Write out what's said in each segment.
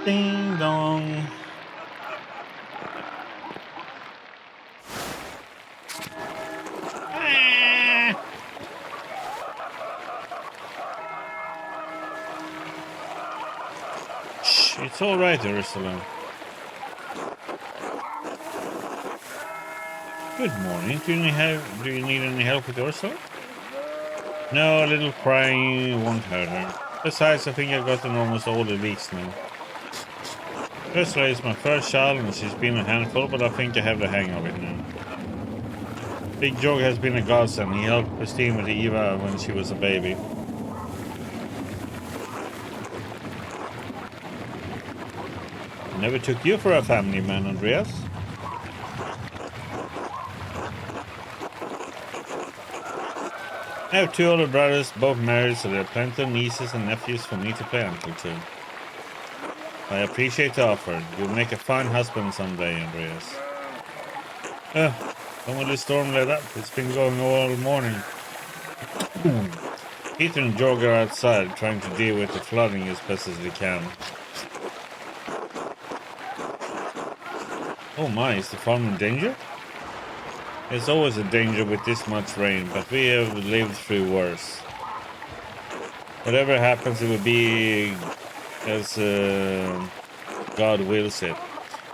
Ding dong. Ah. Shh, it's all right, Ursula. Good morning. Do you need any help with Ursula? No, a little crying won't hurt her. Besides, I think I got an almost all the weeks now. Ursula is my first child and she's been a handful, but I think I have the hang of it now. Big Jog has been a godsend. He helped Christine with Eva when she was a baby. Never took you for a family man, Andreas. I have 2 older brothers, both married, so there are plenty of nieces and nephews for me to play uncle to. I appreciate the offer. You'll make a fine husband someday, Andreas. When will the storm let up? It's been going all morning. Peter and George are outside, trying to deal with the flooding as best as they can. Oh my, is the farm in danger? There's always a danger with this much rain, but we have lived through worse. Whatever happens, it will be as God wills it.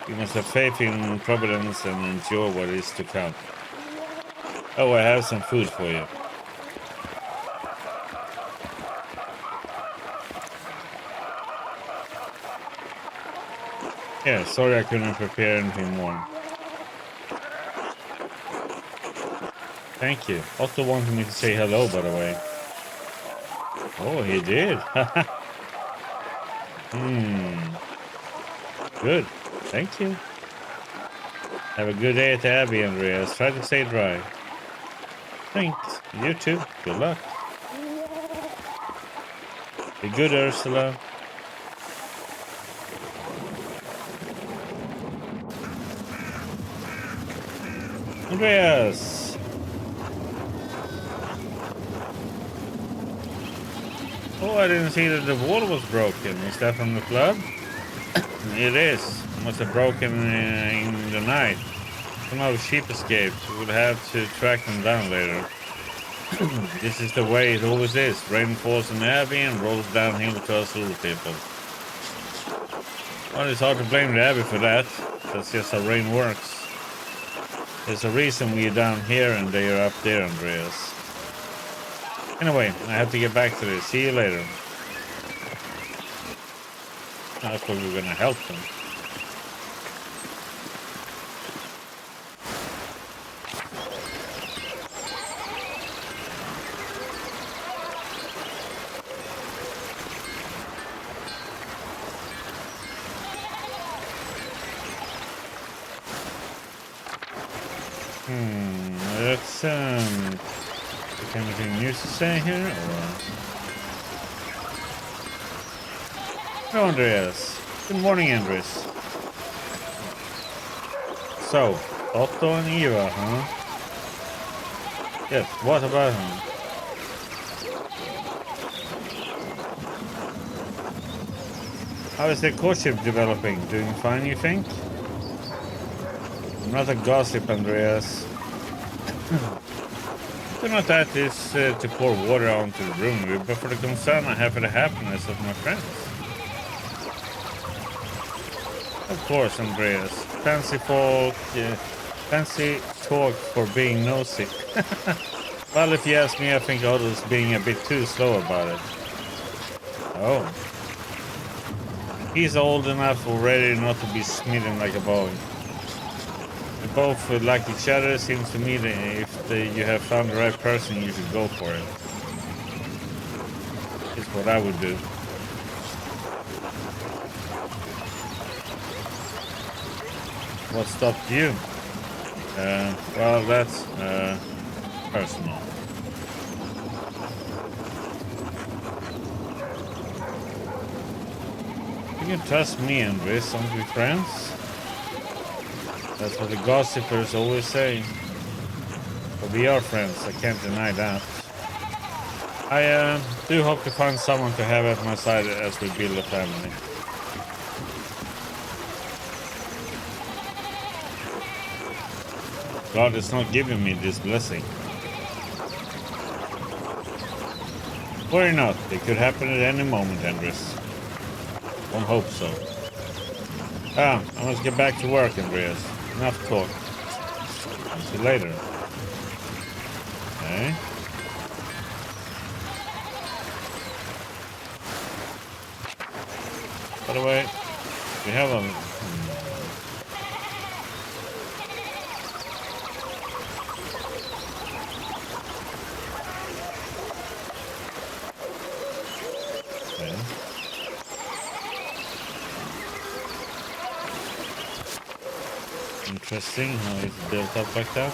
We must have faith in Providence and endure what is to come. Oh, I have some food for you. Yeah, sorry I couldn't prepare anything more. Thank you. Otto wanted me to say hello, by the way. Oh, he did. Good. Thank you. Have a good day at the Abbey, Andreas. Try to stay dry. Thanks. You too. Good luck. Be good, Ursula. Andreas! Oh, I didn't see that the wall was broken. Is that from the flood? It is. It must have broken in the night. Somehow sheep escaped. We'll have to track them down later. This is the way it always is. Rain falls in the Abbey and rolls downhill to us little people. Well, it's hard to blame the Abbey for that. That's just how rain works. There's a reason we're down here and they are up there, Andreas. Anyway, I have to get back to this. See you later. I thought we were gonna help them. Let's anything new to say here, or? Hello, Andreas. Good morning, Andreas. So, Otto and Eva, huh? Yes, what about him? How is the courtship developing? Doing fine, you think? I'm not a gossip, Andreas. Do not add this to pour water onto the room, but for the concern I have for the happiness of my friends. Of course, Andreas. Fancy talk for being nosy. Well, if you ask me, I think Otto's being a bit too slow about it. Oh. He's old enough already not to be smitten like a boy. They both like each other. Seems to me that if you have found the right person, you should go for it. It's what I would do. What stopped you? Well, that's personal. You can trust me, Andres. Aren't we friends? That's what the gossipers always say. But we are friends, I can't deny that. I do hope to find someone to have at my side as we build a family. God is not giving me this blessing. Worry not, it could happen at any moment, Andres. Don't hope so. I must get back to work, Andreas. Enough talk. I'll see you later. Okay. By the way, we have a... Okay. Interesting how it's built up like that.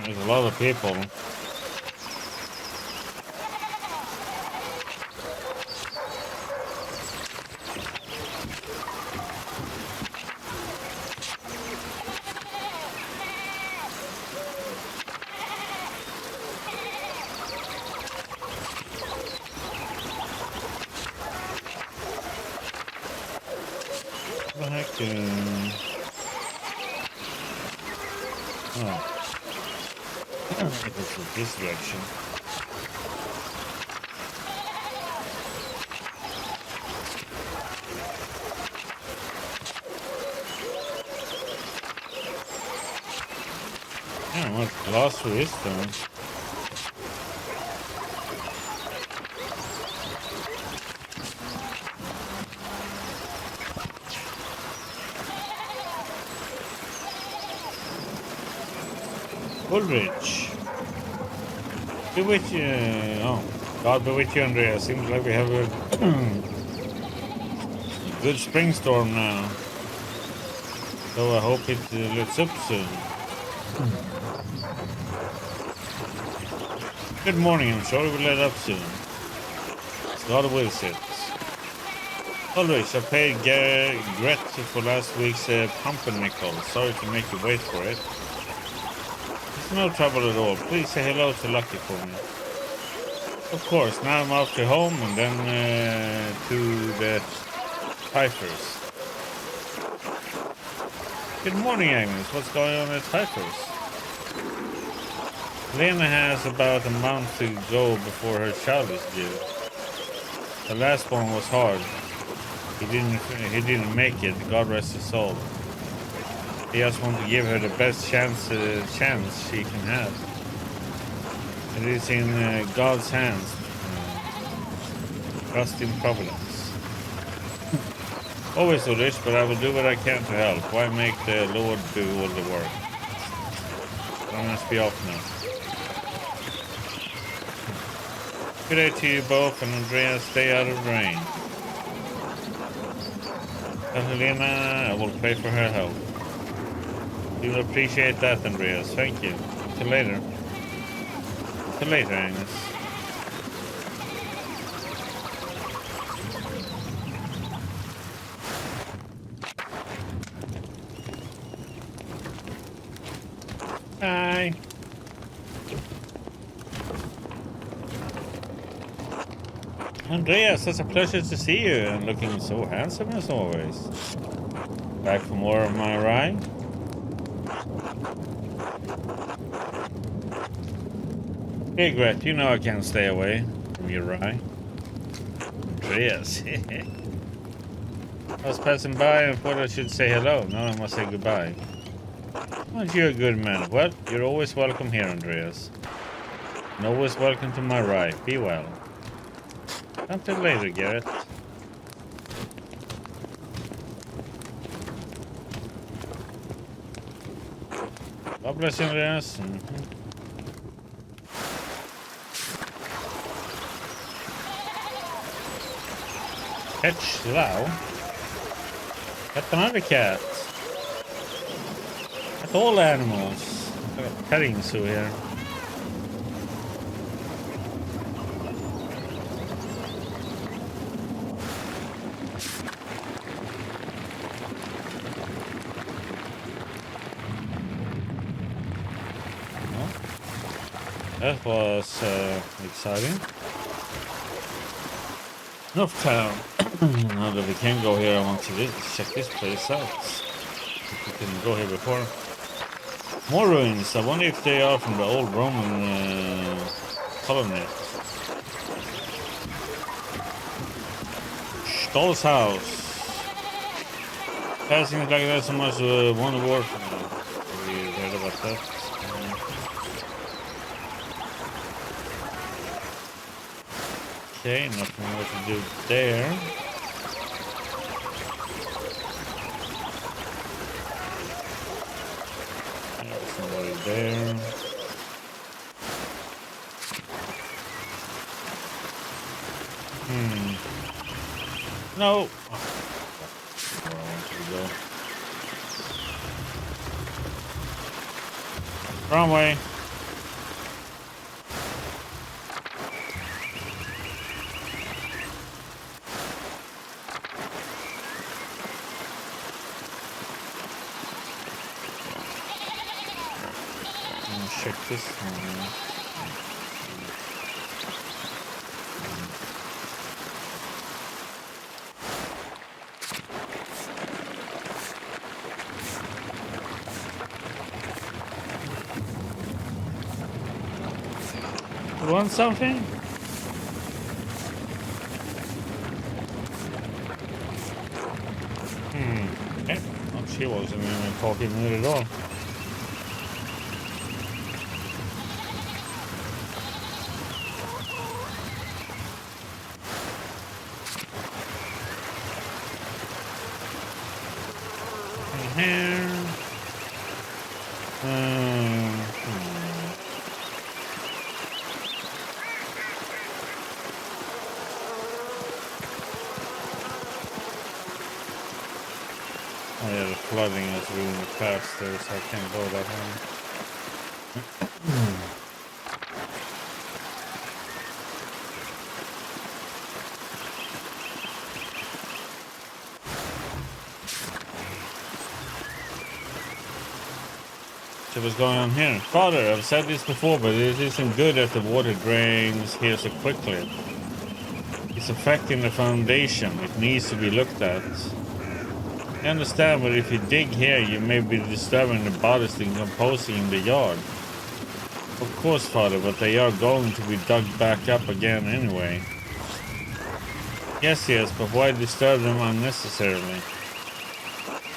There's a lot of people. What the heck? Oh. It was this direction. I don't know what glass is though. Woolridge. Be with you. Oh, God be with you, Andrea. Seems like we have a good spring storm now. So I hope it lets up soon. Good morning. I'm sure it will let up soon. It's a lot of visit. Ulrich, I paid Gret for last week's pumpernickel. Sorry to make you wait for it. No trouble at all. Please say hello to Lucky for me. Of course, now I'm off to home and then to the Pfeiffer's. Good morning, Agnes. What's going on at Pfeiffer's? Lena has about a month to go before her child is due. The last one was hard. He didn't make it. God rest his soul. He just wants to give her the best chance she can have. It is in God's hands. Trust in providence. Always do this, but I will do what I can to help. Why make the Lord do all the work? I must be off now. Good day to you both, and Andrea, stay out of the rain. Helena, I will pray for her health. You will appreciate that, Andreas. Thank you. Till later. Till later, Agnes. Hi. Andreas, it's a pleasure to see you and looking so handsome as always. Back for more of my ride? Hey, Gret, you know I can't stay away from your rye. Andreas. I was passing by and thought I should say hello. Now I must say goodbye. Aren't you a good man? Well, you're always welcome here, Andreas. And always welcome to my rye. Be well. Until later, Garrett. God bless you, Andreas. Catch thou. Got another cat. Got all animals. Got a petting zoo here. That was exciting. Enough town. Now that we can go here, I want to check this place out. We couldn't go here before. More ruins. I wonder if they are from the old Roman colony. Stoll's house. Passing like that so much Wonder War. We heard about that. Okay, nothing more to do there. There's somebody there. No. Oh, where I want to go. Wrong way. Check this one. You want something? Okay. Well, she wasn't even talking to me at all. Here. Oh yeah, the flooding is really fast there, so I can't go that way. So what's going on here? Father, I've said this before, but it isn't good that the water drains here so quickly. It's affecting the foundation. It needs to be looked at. I understand, but if you dig here, you may be disturbing the bodies decomposing in the yard. Of course, Father, but they are going to be dug back up again anyway. Yes, but why disturb them unnecessarily?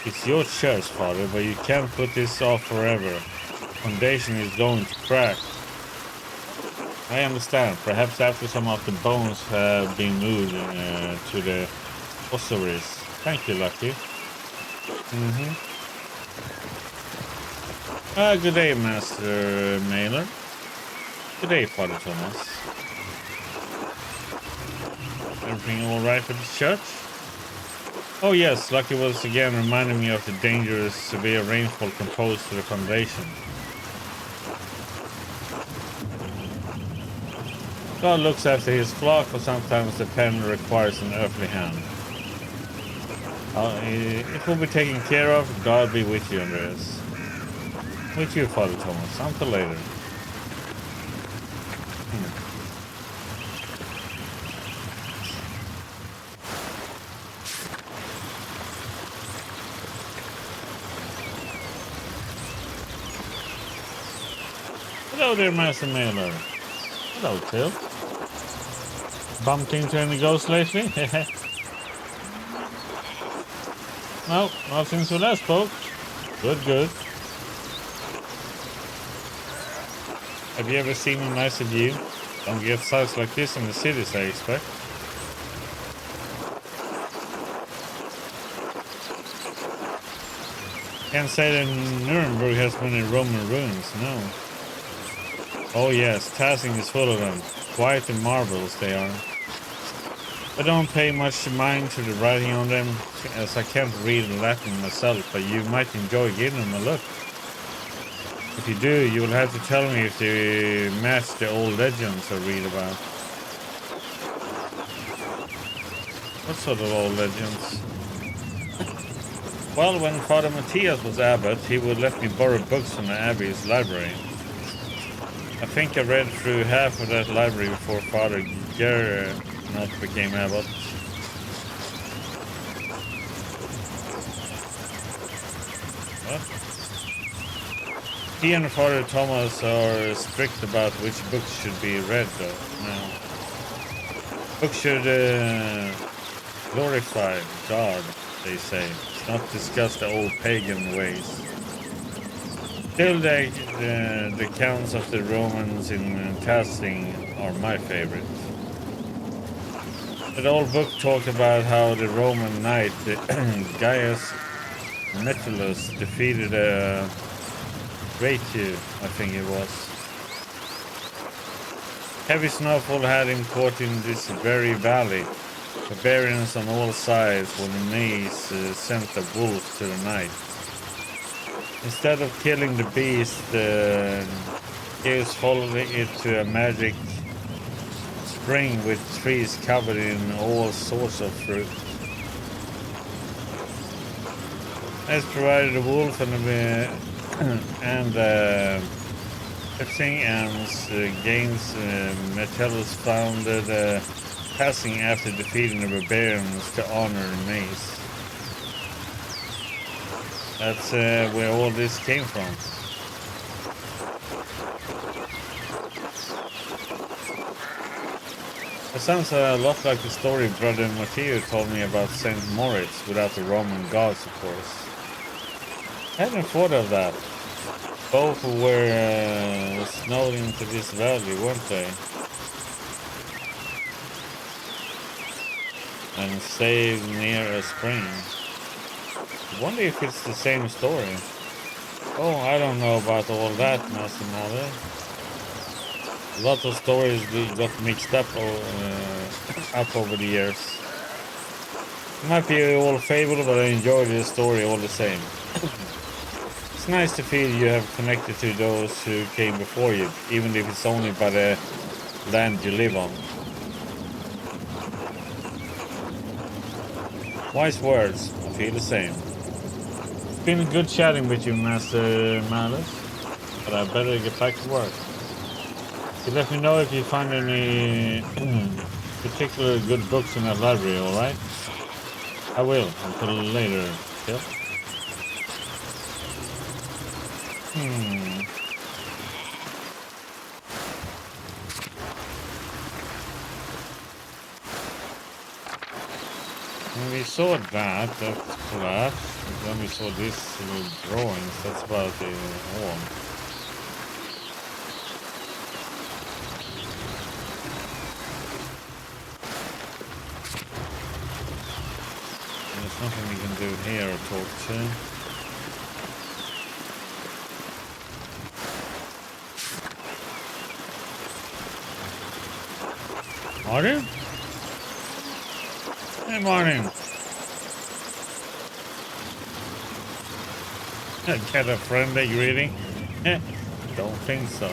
It's your church, Father, but you can't put this off forever. Foundation is going to crack. I understand. Perhaps after some of the bones have been moved to the ossuaries. Thank you, Lucky. Good day, Master Mailer. Good day, Father Thomas. Everything all right with the church? Oh yes, Lucky was again reminding me of the dangerous, severe rainfall composed to the foundation. God looks after his flock, but sometimes the pen requires an earthly hand. It will be taken care of. God be with you, Andreas. With you, Father Thomas. Until later. Hello there, Master Mailer. Hello, Till. Bumped into any ghosts lately? No, not since we last spoke. Good. Have you ever seen a nicer view? Don't get sights like this in the cities, I expect. Can't say that Nuremberg has many Roman ruins, no. Oh yes, Tassing is full of them. Quite the marvels they are. I don't pay much mind to the writing on them, as I can't read Latin myself, but you might enjoy giving them a look. If you do, you will have to tell me if they match the old legends I read about. What sort of old legends? Well, when Father Matthias was abbot, he would let me borrow books from the abbey's library. I think I read through half of that library before Father Gernot became abbot. What? He and Father Thomas are strict about which books should be read, though. No. Books should glorify God, they say. Not discuss the old pagan ways. Still, the accounts of the Romans in casting are my favorite. That old book talked about how the Roman knight Gaius Metellus defeated Ratu, I think it was. Heavy snowfall had him caught in this very valley. Barbarians on all sides when the maze sent a wolf to the night. Instead of killing the beast, Gaius followed it to a magic spring with trees covered in all sorts of fruit. As provided the wolf and gains Metellus founded passing after defeating the barbarians to honor the maze. That's where all this came from. It sounds a lot like the story Brother Matteo told me about St. Moritz without the Roman gods, of course. I hadn't thought of that. Both were snowed into this valley, weren't they? And stayed near a spring. I wonder if it's the same story. Oh, I don't know about all that, Master Mother. A lot of stories got mixed up over the years. It might be all fable, but I enjoy the story all the same. It's nice to feel you have connected to those who came before you, even if it's only by the land you live on. Wise words, I feel the same. It's been good chatting with you, Master Malice, but I better get back to work. So let me know if you find any particular good books in that library, alright? I will, until later, yeah? When we saw that's collapse. Then we saw these little drawings, that's about the all. There's nothing we can do here or talk to. Martin? Hey, Martin. Get a friendly greeting? Don't think so.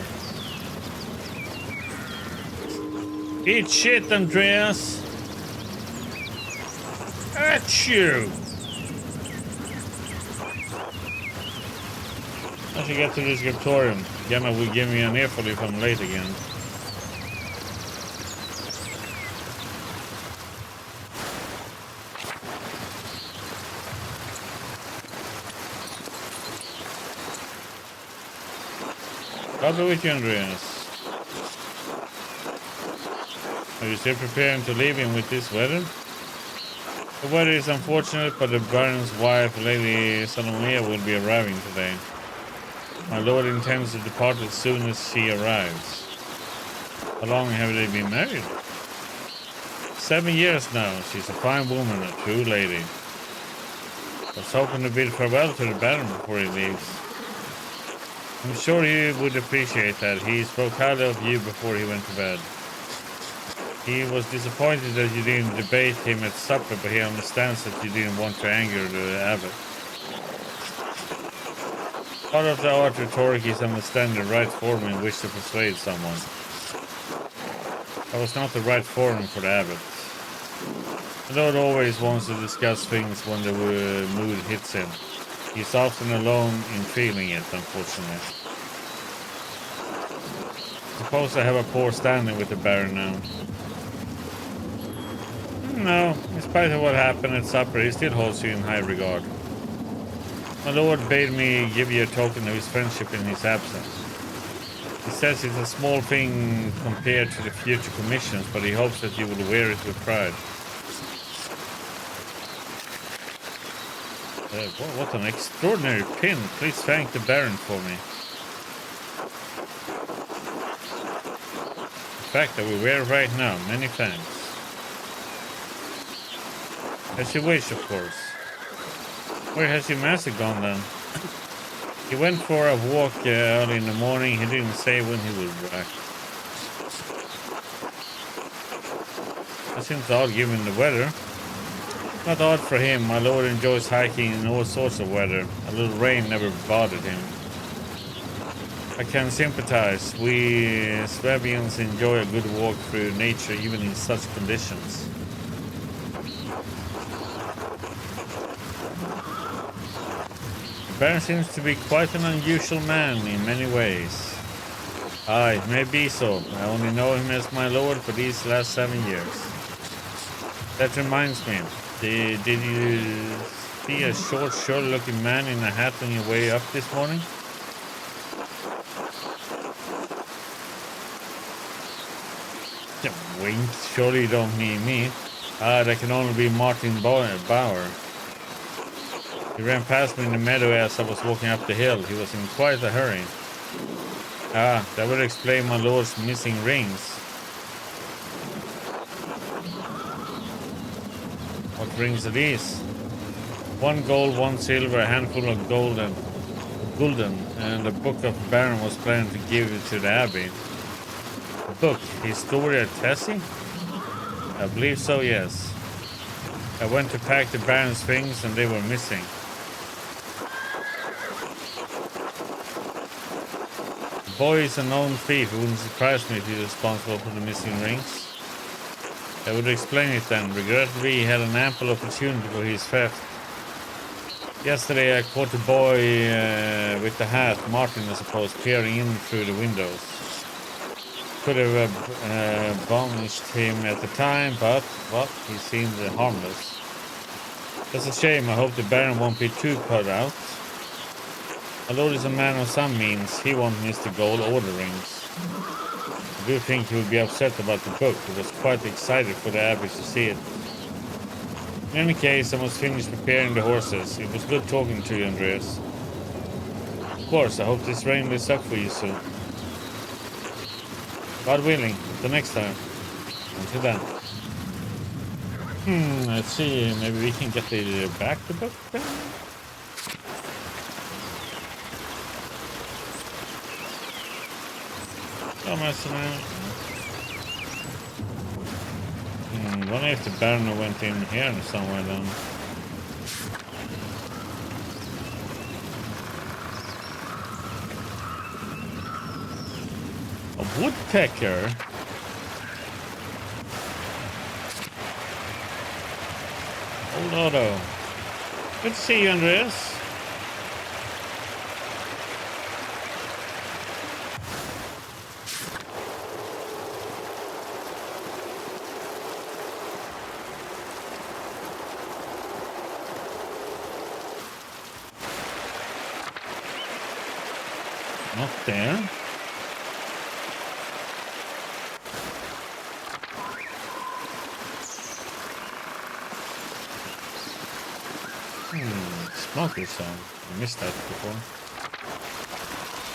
Eat shit, Andreas. Achoo! I should get to the scriptorium. Gemma will give me an earful if I'm late again. I'll be with you, Andreas. Are you still preparing to leave him with this weather? The weather is unfortunate, but the Baron's wife, Lady Salomea, will be arriving today. My lord intends to depart as soon as she arrives. How long have they been married? 7 years now. She's a fine woman, a true lady. I was hoping to bid farewell to the Baron before he leaves. I'm sure he would appreciate that. He spoke highly of you before he went to bed. He was disappointed that you didn't debate him at supper, but he understands that you didn't want to anger the abbot. Part of the art rhetoric is understanding the right form in which to persuade someone. That was not the right forum for the abbot. The Lord always wants to discuss things when the mood hits him. He's often alone in feeling it, unfortunately. Suppose I have a poor standing with the Baron now. No, in spite of what happened at supper, he still holds you in high regard. My Lord bade me give you a token of his friendship in his absence. He says it's a small thing compared to the future commissions, but he hopes that you will wear it with pride. What an extraordinary pin. Please thank the Baron for me. The fact that we wear it right now. Many thanks. As you wish, of course. Where has your master gone then? He went for a walk early in the morning. He didn't say when he would be back. That seems odd given the weather. Not odd for him. My lord enjoys hiking in all sorts of weather. A little rain never bothered him. I can sympathize. We Swabians enjoy a good walk through nature even in such conditions. The Baron seems to be quite an unusual man in many ways. Aye, it may be so. I only know him as my lord for these last 7 years. That reminds me. Did you see a short, sure-looking man in a hat on your way up this morning? Wink, surely you don't mean me. That can only be Martin Bauer. He ran past me in the meadow as I was walking up the hill. He was in quite a hurry. That would explain my lord's missing rings. What rings are these? 1 gold, 1 silver, a handful of gulden, and the book of Baron was planning to give it to the abbey. The book, Historia Tessie? I believe so, yes. I went to pack the Baron's things and they were missing. The boy is a known thief. It wouldn't surprise me if he's responsible for the missing rings. I would explain it then. Regrettably, he had an ample opportunity for his theft. Yesterday I caught the boy with the hat, Martin I suppose, peering in through the windows. Could have abolished him at the time, but, well, he seemed harmless. That's a shame. I hope the Baron won't be too put out. My lord is a man of some means. He won't miss the gold or the rings. I do think he would be upset about the book. He was quite excited for the abbey to see it. In any case, I must finish preparing the horses. It was good talking to you, Andreas. Of course, I hope this rain lets up for you soon. God willing, until next time. Until then. Let's see, maybe we can get back the book then? I wonder if the Baron went in here somewhere then. A woodpecker? Old Otto. Good to see you, Andreas. Not there. Smoky song. I missed that before.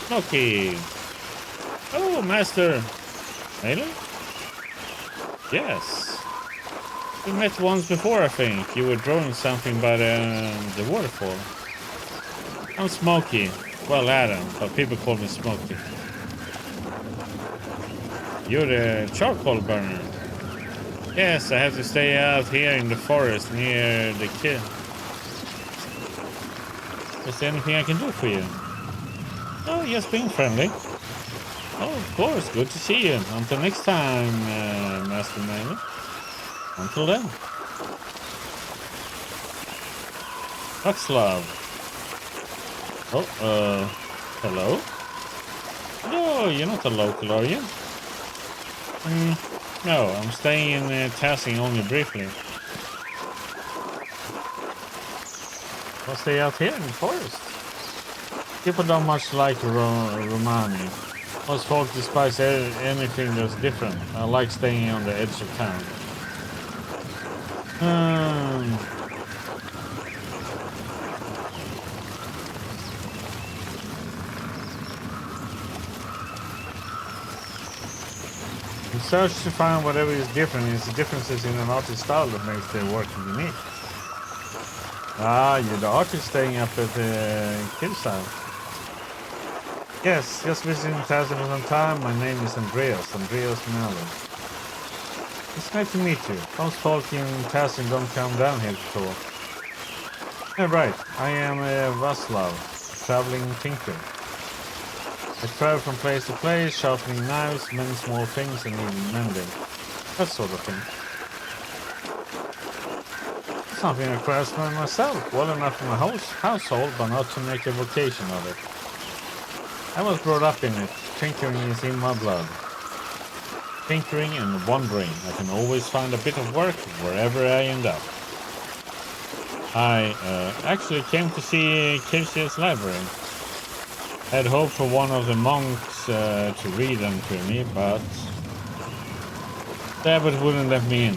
Smoky! Oh, Master! Really? Yes. We met once before, I think. You were drawing something by the waterfall. I'm Smoky. Well, Adam, but people call me Smoky. You're the charcoal burner. Yes, I have to stay out here in the forest near the kid. Is there anything I can do for you? Oh, just being friendly. Oh, of course. Good to see you. Until next time, Master Maven. Until then. Huxlove. Oh, hello? No, you're not a local, are you? No, I'm staying in Tassing only briefly. I'll stay out here in the forest. People don't much like Romani. Most folk despise anything that's different. I like staying on the edge of town. We search to find whatever is different. It's the differences in an artist's style that makes their work unique. Ah, you're the artist staying up at the Killside. Yes, just visiting Tassin for some time. My name is Andreas Mallon. It's nice to meet you. Most folk in Tassin don't come down here to talk. Yeah, right. I am Vaslav, traveling tinker. I travel from place to place, sharpening knives, many small things, and even mending. That sort of thing. Something a craftsman myself, well enough in my household, but not to make a vocation of it. I was brought up in it. Tinkering is in my blood. Tinkering and wandering. I can always find a bit of work wherever I end up. I actually came to see Kirsi's library. I had hoped for one of the monks to read them to me, but the abbot wouldn't let me in.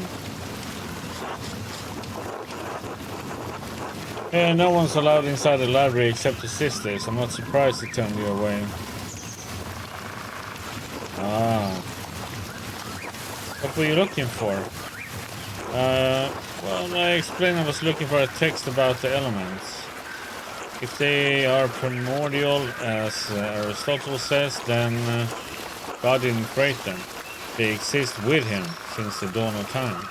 No one's allowed inside the library except the sisters. I'm not surprised they turned you away. Ah. What were you looking for? Well, I explained I was looking for a text about the elements. If they are primordial, as Aristotle says, then God didn't create them. They exist with him since the dawn of time.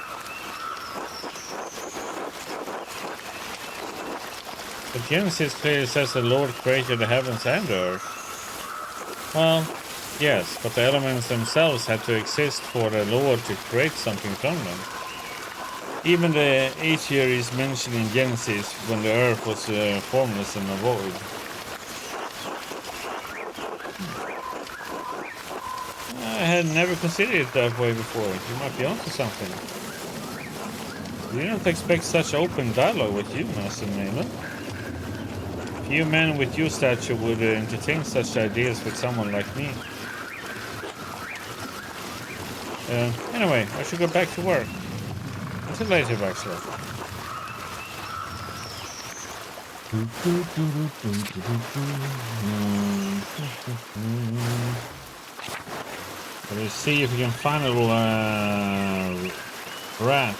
But Genesis clearly says the Lord created the heavens and the earth. Well, yes, but the elements themselves had to exist for the Lord to create something from them. Even the Aether is mentioned in Genesis when the earth was formless and a void. I had never considered it that way before. You might be onto something. We didn't expect such open dialogue with you, Master Maven. Few men with your stature would entertain such ideas with someone like me. Anyway, I should go back to work. Until later, Baxter. Let's see if we can find a little rat.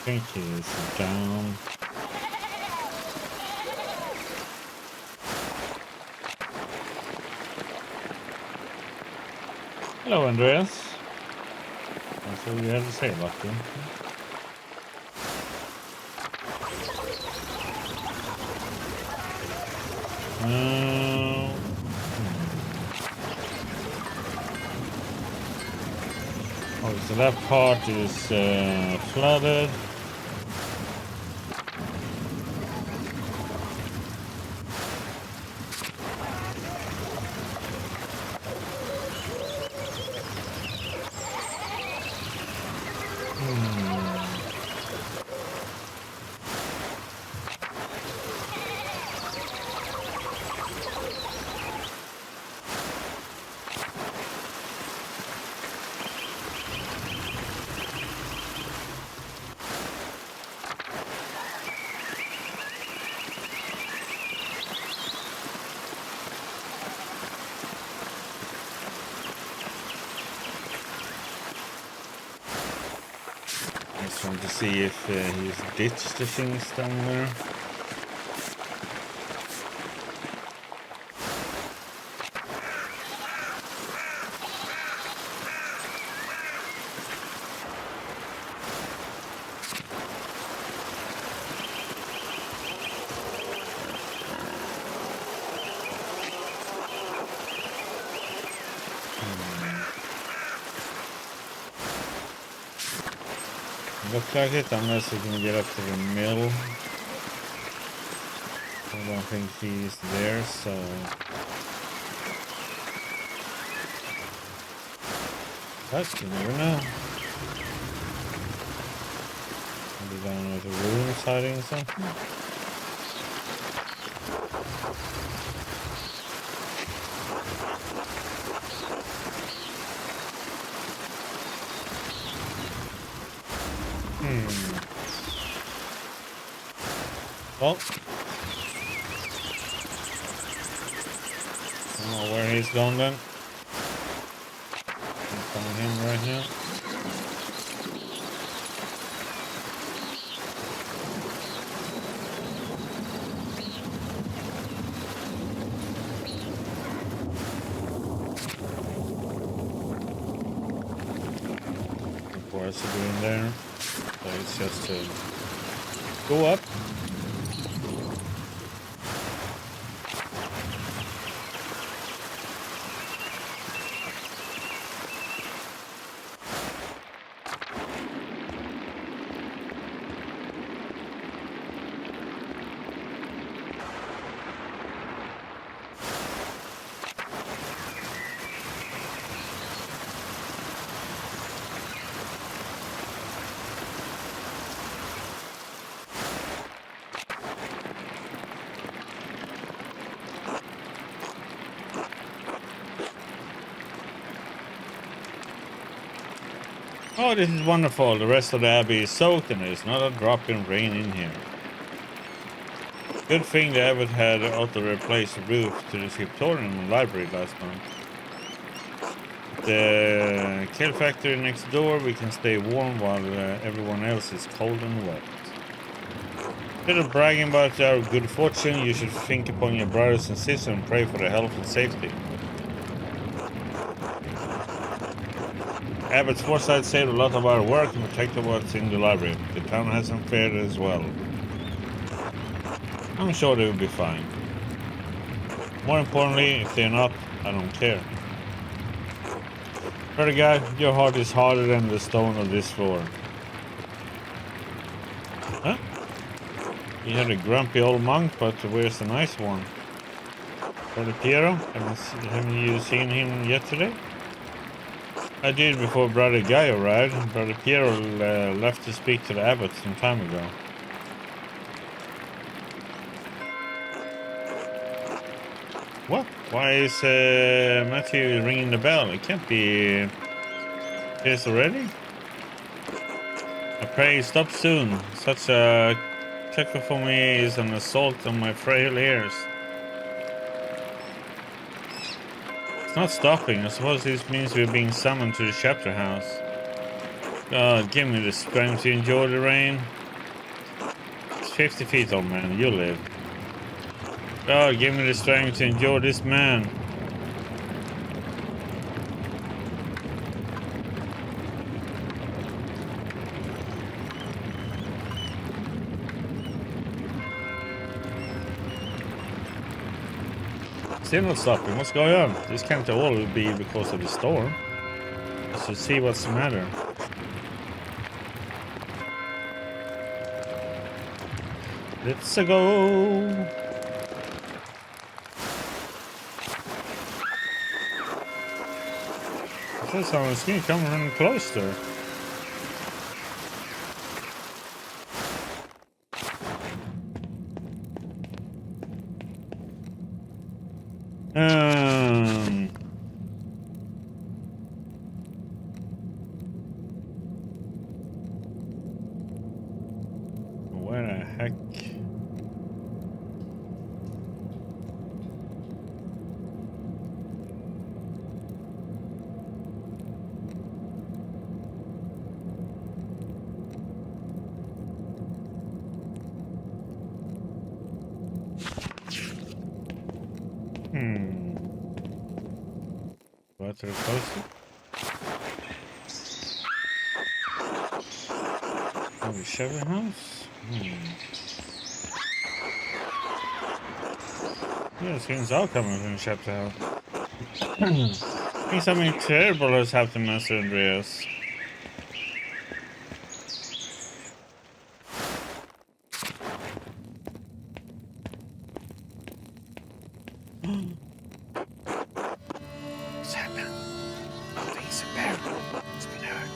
I think he's down. Hello, Andreas. That's all you have to say about him. Oh, so that part is flooded. Trying to see if he's ditched the things down there. look like it, unless we can get up to the mill. I don't think he's there, so... But you never know. Maybe down at the room hiding or something. Well, I don't know where he's gone then. Can't find him right now. What's he doing there? So it's just to go up. Oh, this is wonderful. The rest of the abbey is soaked and there's not a drop in rain in here. Good thing the abbot had auto replace the roof to the scriptorium library last month. The kill factory next door, we can stay warm while everyone else is cold and wet. Instead of bragging about our good fortune, you should think upon your brothers and sisters and pray for their health and safety. Abbott's foresight saved a lot of our work and protected what's in the library. The town hasn't fared as well. I'm sure they will be fine. More importantly, if they're not, I don't care. Brother guy, your heart is harder than the stone of this floor. Huh? You had a grumpy old monk, but where's the nice one? Brother Piero, haven't you seen him yet today? I did before Brother Guy arrived. Brother Piero left to speak to the abbot some time ago. What? Why is Matthew ringing the bell? It can't be this already? I pray stop soon. Such a cacophony is an assault on my frail ears. It's not stopping. I suppose this means we're being summoned to the chapter house. God, give me the strength to endure the rain. It's 50 feet, old man. You live. God, give me the strength to endure this man. Still not stopping. What's going on? This can't all be because of the storm. Let's just see what's the matter. Let's go. I thought someone was going to come from the cloister. Where the heck? Go to the cloister. Oh, the Chevy house? Yeah, things are coming from the chapter house. I think something terrible has happened, Master Andreas. What's happened? Nothing's a bear. It's been hurt.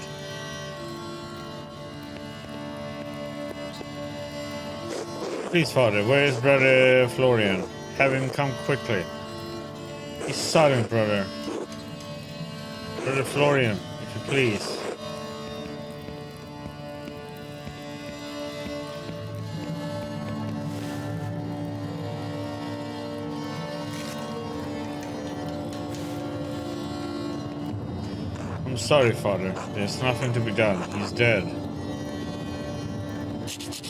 Please, Father, where is Brother Florian? Have him come quickly. He's silent, brother. Brother Florian, if you please. I'm sorry, Father. There's nothing to be done. He's dead.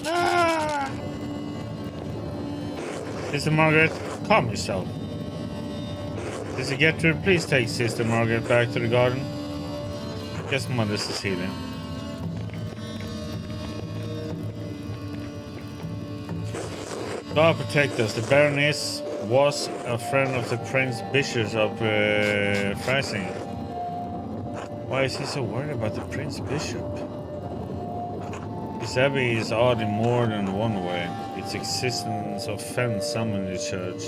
Ah! Sister Margaret, calm yourself. Sister Gertrude, please take Sister Margaret back to the garden. Yes, Mother Cecilia. God protect us. The Baroness was a friend of the Prince Bishop of Freising. Why is he so worried about the Prince Bishop? This abbey is odd in more than one way. Its existence offends some in the church.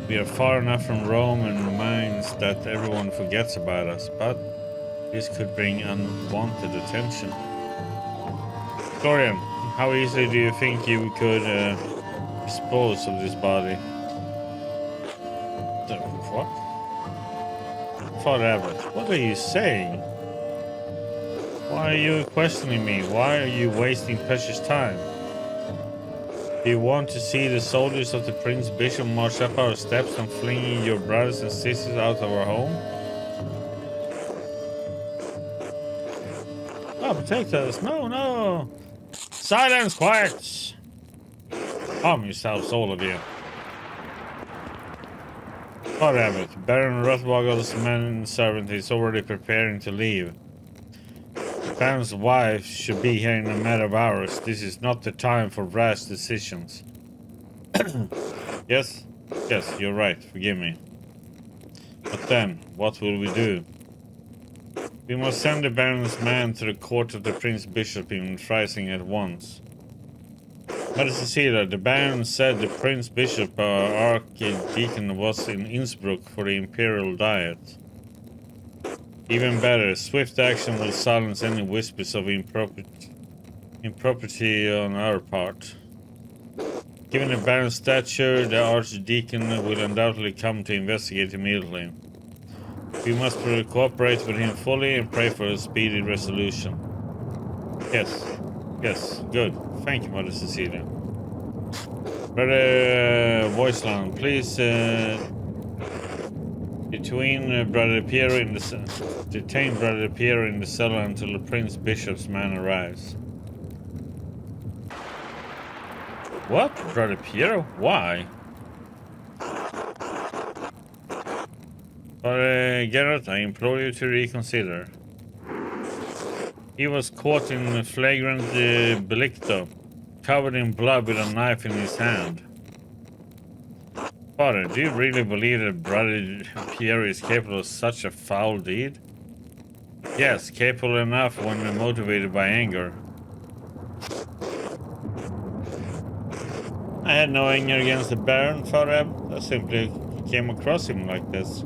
We are far enough from Rome and minds that everyone forgets about us, but this could bring unwanted attention. Florian, how easily do you think you could dispose of this body? What? Father Abbot, what are you saying? Why are you questioning me? Why are you wasting precious time? Do you want to see the soldiers of the Prince Bishop march up our steps and flinging your brothers and sisters out of our home? Oh, protect us. No, no. Silence, quiet. Calm yourselves, all of you. Father Abbot, Baron Rothwogel's manservant is already preparing to leave. The Baron's wife should be here in a matter of hours. This is not the time for rash decisions. Yes, you're right. Forgive me. But then, what will we do? We must send the Baron's man to the court of the Prince Bishop in Freising at once. Mother Cecilia, the Baron said the Prince Bishop, Archdeacon, was in Innsbruck for the Imperial Diet. Even better, swift action will silence any whispers of impropriety on our part. Given the Baron's stature, the Archdeacon will undoubtedly come to investigate immediately. We must cooperate with him fully and pray for a speedy resolution. Yes, good. Thank you, Mother Cecilia. Brother Voisland, please detain Brother Piero in the cellar until the Prince Bishop's man arrives. What? Brother Piero? Why? Geralt, I implore you to reconsider. He was caught in flagrant delicto, covered in blood with a knife in his hand. Father, do you really believe that Brother Piero is capable of such a foul deed? Yes, capable enough when motivated by anger. I had no anger against the Baron, Father. I simply came across him like this.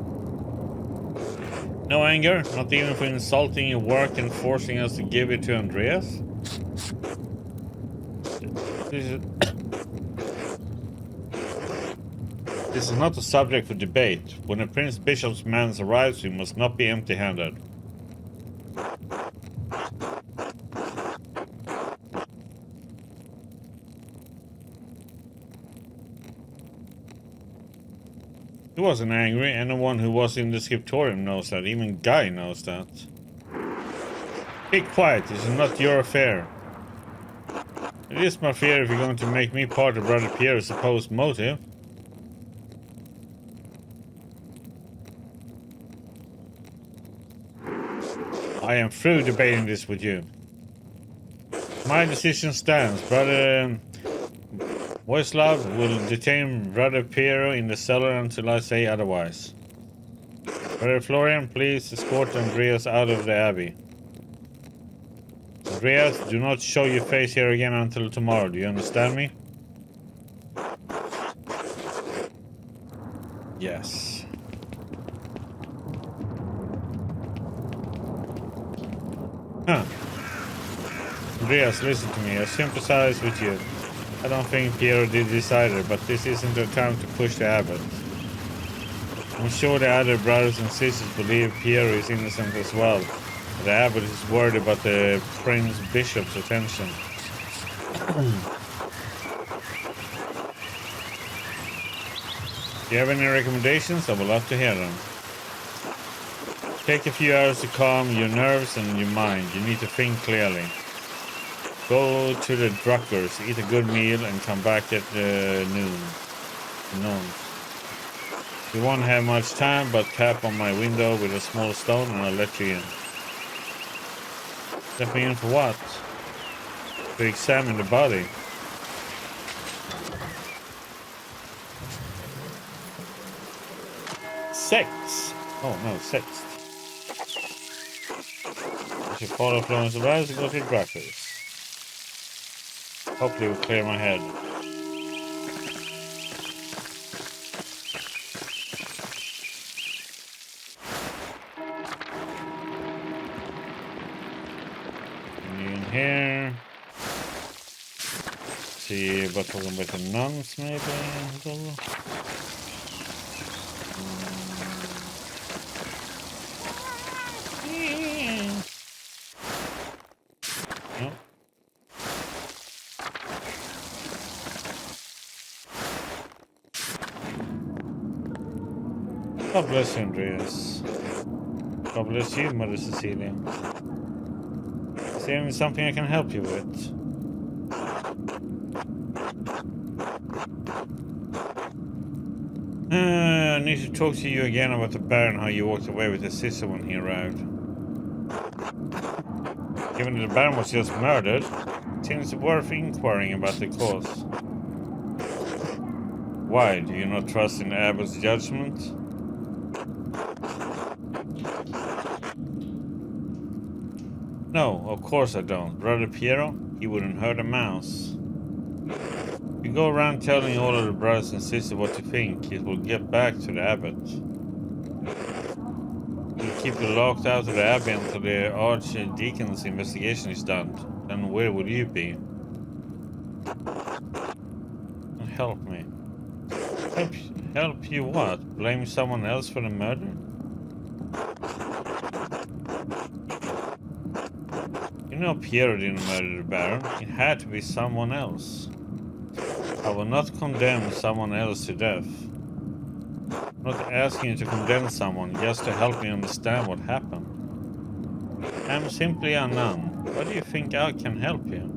No anger, not even for insulting your work and forcing us to give it to Andreas? This is not a subject for debate. When a Prince Bishop's man arrives, we must not be empty-handed. He wasn't angry. Anyone who was in the scriptorium knows that. Even Guy knows that. Be quiet. This is not your affair. It is my fear if you're going to make me part of Brother Pierre's supposed motive. I am through debating this with you. My decision stands. Brother Voislav will detain Brother Piero in the cellar until I say otherwise. Brother Florian, please escort Andreas out of the abbey. Andreas, do not show your face here again until tomorrow. Do you understand me? Yes. Huh. Andreas, listen to me. I sympathize with you. I don't think Piero did this either, but this isn't the time to push the abbot. I'm sure the other brothers and sisters believe Piero is innocent as well. But the abbot is worried about the prince bishop's attention. If you have any recommendations, I would love to hear them. Take a few hours to calm your nerves and your mind. You need to think clearly. Go to the Druckers, eat a good meal, and come back at noon. You won't have much time, but tap on my window with a small stone and I'll let you in. Let me in for what? To examine the body. Sex! Oh no, sex. I should follow Florence around to go to the Druckers. Hopefully it will clear my head. In here. See about talking about the nuns maybe. No. God bless you, Andreas. God bless you, Mother Cecilia. Is there something I can help you with? I need to talk to you again about the Baron, how you walked away with his sister when he arrived. Given that the Baron was just murdered, it seems worth inquiring about the cause. Why? Do you not trust in the Abbot's judgment? No, of course I don't. Brother Piero, he wouldn't hurt a mouse. If you go around telling all of the brothers and sisters what you think, it will get back to the Abbot. You'll keep you locked out of the Abbey until the Archdeacon's investigation is done. Then where will you be? Help me. Help you what? Blame someone else for the murder? You know Piero didn't murder the Baron. It had to be someone else. I will not condemn someone else to death. I'm not asking you to condemn someone, just to help me understand what happened. I'm simply a nun. Why do you think I can help you?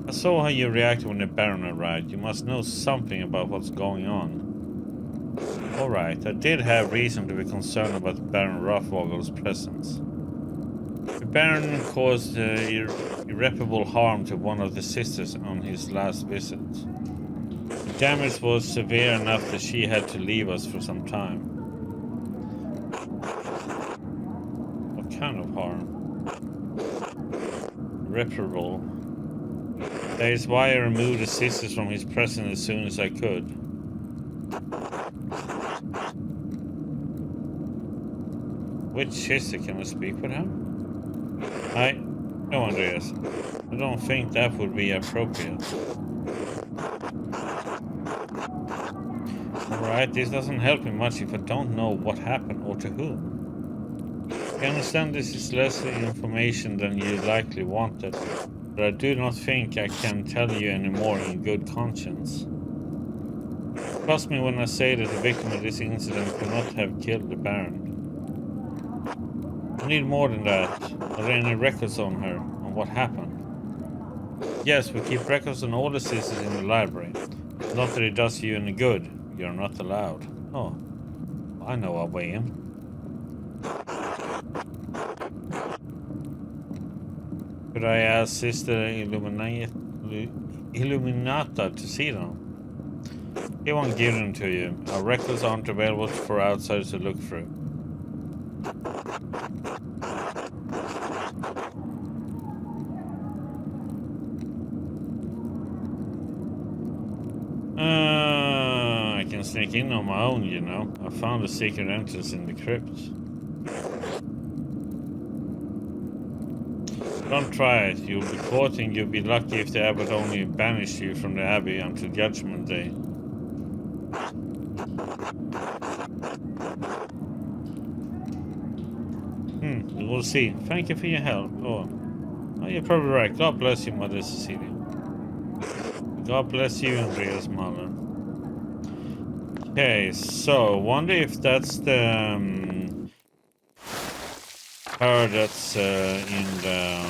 I saw how you reacted when the Baron arrived. You must know something about what's going on. Alright, I did have reason to be concerned about Baron Rothvogel's presence. The Baron caused irreparable harm to one of the sisters on his last visit. The damage was severe enough that she had to leave us for some time. What kind of harm? Irreparable. That is why I removed the sisters from his presence as soon as I could. Which sister? Can we speak with her? No, Andreas. I don't think that would be appropriate. Alright, this doesn't help me much if I don't know what happened or to whom. I understand this is less information than you likely wanted, but I do not think I can tell you any more in good conscience. Trust me when I say that the victim of this incident could not have killed the Baron. I need more than that. Are there any records on her, on what happened? Yes, we keep records on all the sisters in the library. Not that it does you any good. You're not allowed. Oh, I know our way in. Could I ask Sister Illuminata to see them? He won't give them to you. Our records aren't available for outsiders to look through. sneak in on my own, you know. I found a secret entrance in the crypt. Don't try it. You'll be caught and you'll be lucky if the abbot only banished you from the abbey until Judgment Day. We'll see. Thank you for your help. Oh, you're probably right. God bless you, Mother Cecilia. God bless you, Andreas Mahler. Okay, so wonder if that's the her that's in the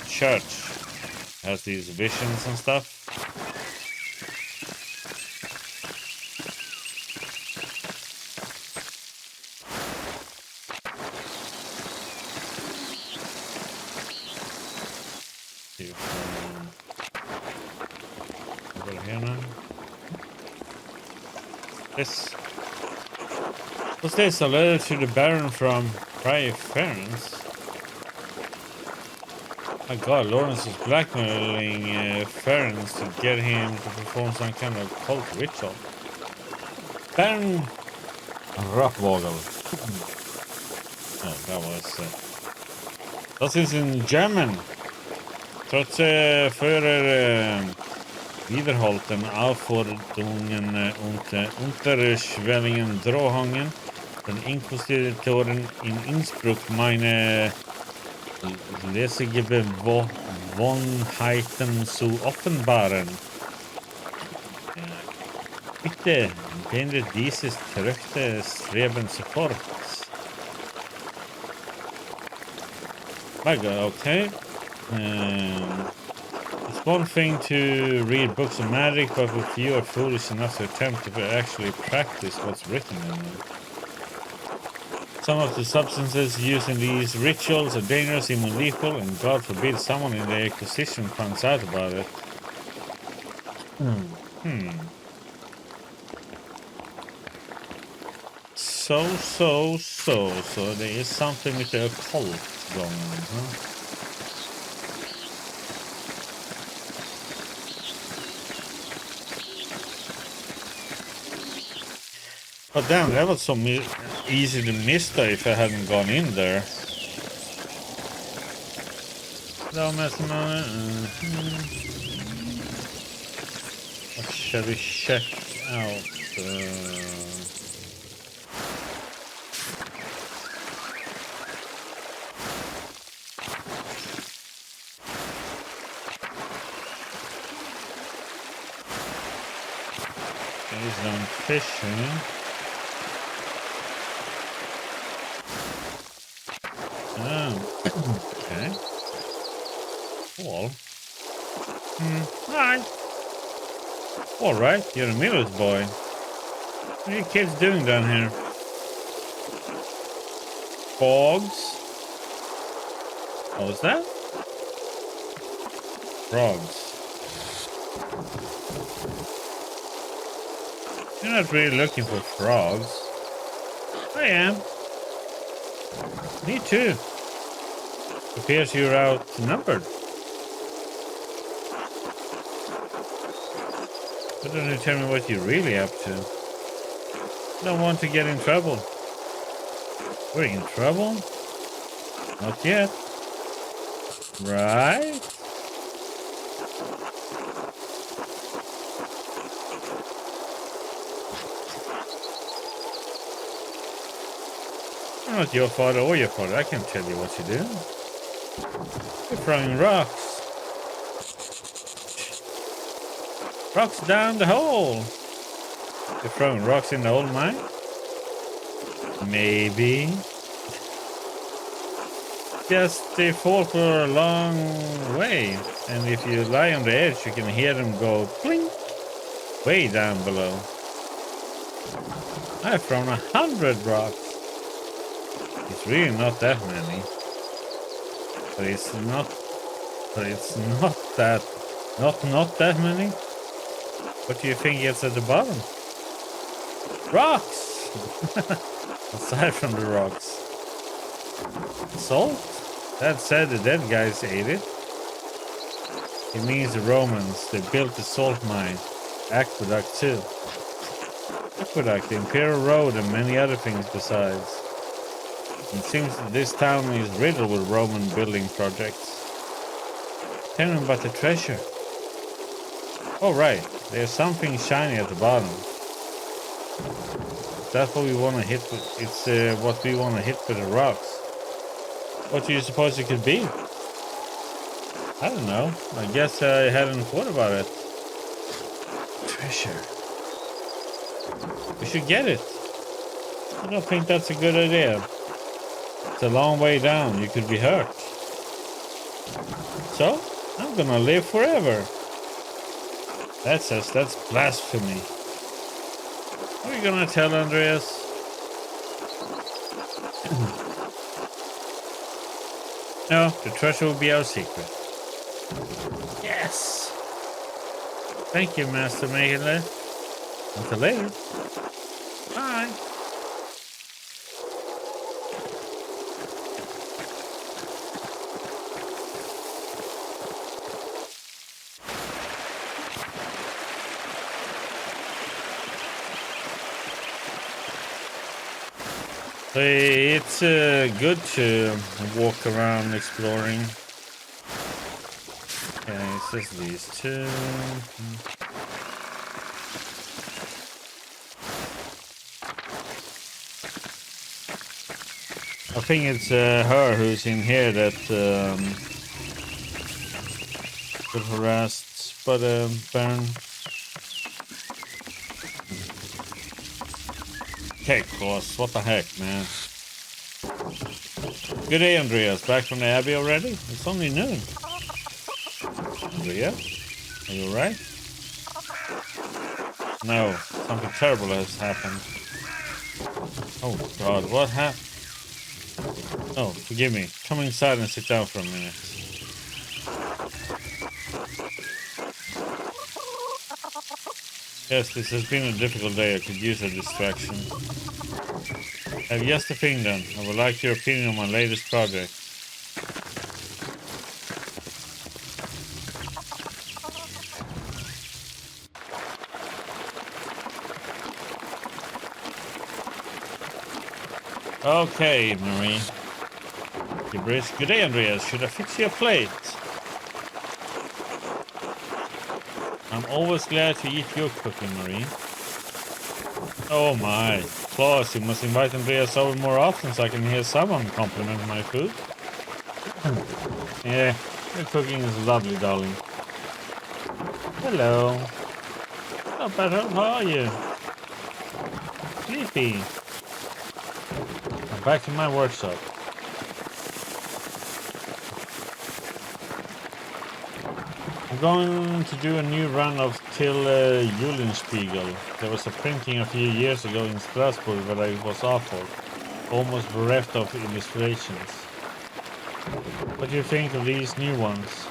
church has these visions and stuff. Over here now. This. What's this? A letter to the Baron from Friar Ference? My God, Lawrence is blackmailing Ference to get him to perform some kind of cult ritual. Baron Rapvogel. Oh, that was... das ist in German. Trotz Führer wiederholten Aufforderungen und unterschwelligen Drohungen von Inquisitoren in Innsbruck meine lässige Gewohnheiten zu offenbaren. Bitte beende dieses verrückte Streben sofort. My God, okay. It's one thing to read books of magic, but if you are foolish enough to attempt to actually practice what's written in them. Some of the substances used in these rituals are dangerous, even lethal, and God forbid someone in the Inquisition finds out about it. So there is something with the occult going on, huh? But damn, that was so easy to miss though if I hadn't gone in there. Hello, Mesmer. What shall we check out? He's done fishing. Oh, okay. Cool. Hi. All right, you're a Miller's boy. What are you kids doing down here? Frogs? What was that? Frogs. You're not really looking for frogs. I am. Me too. Appears you're outnumbered. Why don't you tell me what you're really up to? I don't want to get in trouble. We're in trouble? Not yet. Right? I'm not your father or your father. I can tell you what you do. You're throwing rocks. Rocks down the hole. You're throwing rocks in the old mine? Maybe. Just they fall for a long way. And if you lie on the edge, you can hear them go plink way down below. I've thrown 100 rocks. It's really not that many. But it's not that that many. What do you think gets at the bottom? Rocks! Aside from the rocks. Salt? That said, the dead guys ate it. It means the Romans, they built the salt mine. Aqueduct too. aqueduct, the Imperial Road, and many other things besides. It seems that this town is riddled with Roman building projects. Tell me about the treasure. Oh right, there's something shiny at the bottom. That's what we want to hit with. It's what we want to hit with the rocks. What do you suppose it could be? I don't know. I guess I hadn't thought about it. Treasure. We should get it. I don't think that's a good idea. It's a long way down. You could be hurt. So, I'm gonna live forever. That's blasphemy. What are you gonna tell Andreas? No, the treasure will be our secret. Yes! Thank you, Master Mayhew. Until later. Bye. So it's good to walk around exploring. Okay, it says these two. I think it's her who's in here that got harassed by the Baron. Okay, Klaus, what the heck, man? Good day, Andreas. Back from the Abbey already? It's only noon. Andrea? Are you alright? No, something terrible has happened. Oh God, what happened? Oh, forgive me. Come inside and sit down for a minute. Yes, this has been a difficult day. I could use a distraction. I have just a thing then. I would like your opinion on my latest project. Okay, Marie. You're brisk. Good day, Andreas. Should I fix your plate? I'm always glad to eat your cooking, Marie. Oh my. Klaus, you must invite Andreas over more often so I can hear someone compliment my food. Yeah, your cooking is lovely, darling. Hello. Not bad, how are you? Sleepy. I'm back in my workshop. I'm going to do a new run of Till Eulenspiegel. There was a printing a few years ago in Strasbourg, but it was awful. Almost bereft of illustrations. What do you think of these new ones?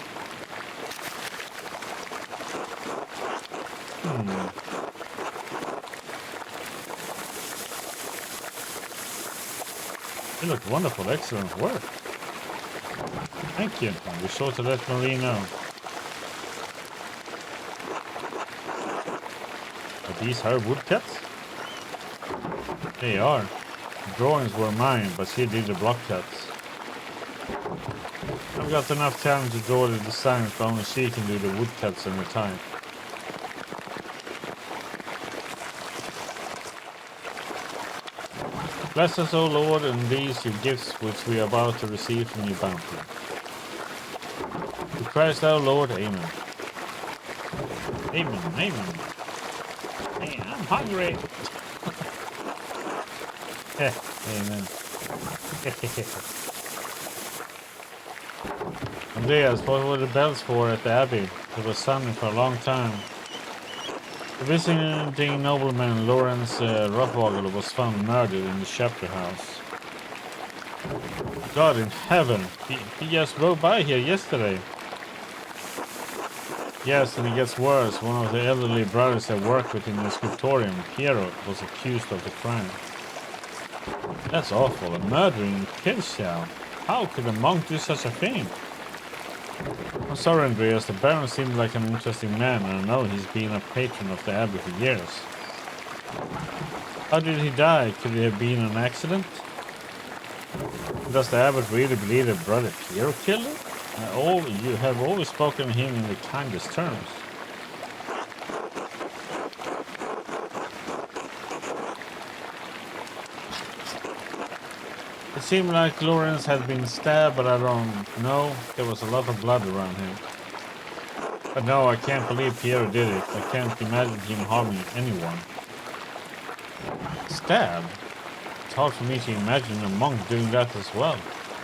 They look wonderful, excellent work. Thank you. I'll be sure to let Marie know. Are these her woodcuts? They are. The drawings were mine, but she did the block cuts. I've got enough time to draw the designs, but only she can do the woodcuts and the type. Bless us, O Lord, and these your gifts which we are about to receive from your bounty. To Christ our Lord, amen. Amen, amen. Hey, I'm hungry. Yeah, amen. Andreas, what were the bells for at the Abbey? It was sunny for a long time. The visiting nobleman Lawrence Rothvogel was found murdered in the chapter house. God in heaven, he just rode by here yesterday. Yes, and it gets worse. One of the elderly brothers I worked with in the scriptorium, Piero, was accused of the crime. That's awful, a murder in Kirchhoff. How could a monk do such a thing? I'm sorry, Andreas, the Baron seemed like an interesting man, and I know he's been a patron of the Abbey for years. How did he die? Could it have been an accident? Does the abbot really believe that Brother Piero killed him? You have always spoken of him in the kindest terms. It seemed like Lawrence had been stabbed, but I don't know. There was a lot of blood around him. But no, I can't believe Piero did it. I can't imagine him harming anyone. Stabbed? It's hard for me to imagine a monk doing that as well.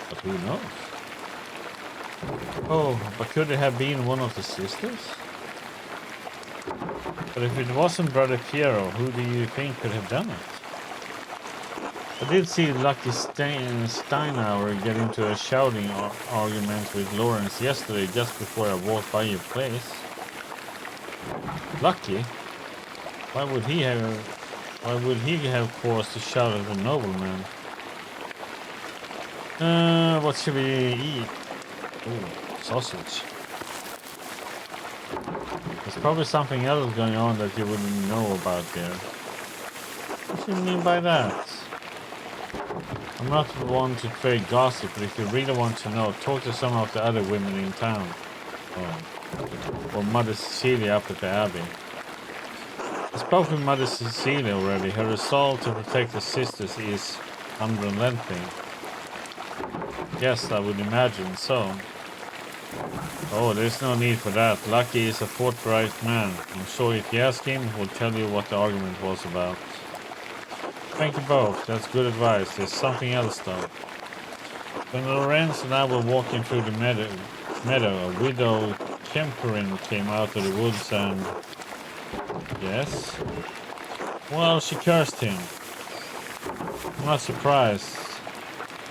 But who knows? Oh, but could it have been one of the sisters? But if it wasn't Brother Piero, who do you think could have done it? I did see Lucky Steinauer get into a shouting argument with Lawrence yesterday just before I walked by your place. Lucky? Why would he have cause to shout at a nobleman? What should we eat? Ooh, sausage. There's probably something else going on that you wouldn't know about there. What do you mean by that? I'm not the one to trade gossip, but if you really want to know, talk to some of the other women in town. Oh. Or Mother Cecilia up at the Abbey. I spoke with Mother Cecilia already. Her resolve to protect the sisters is unrelenting. Yes, I would imagine so. Oh, there's no need for that. Lucky is a forthright man. I'm sure if you ask him, he'll tell you what the argument was about. Thank you both. That's good advice. There's something else though. When Lorenz and I were walking through the meadow, a widow Kemperin came out of the woods and... Yes? Well, she cursed him. I'm not surprised.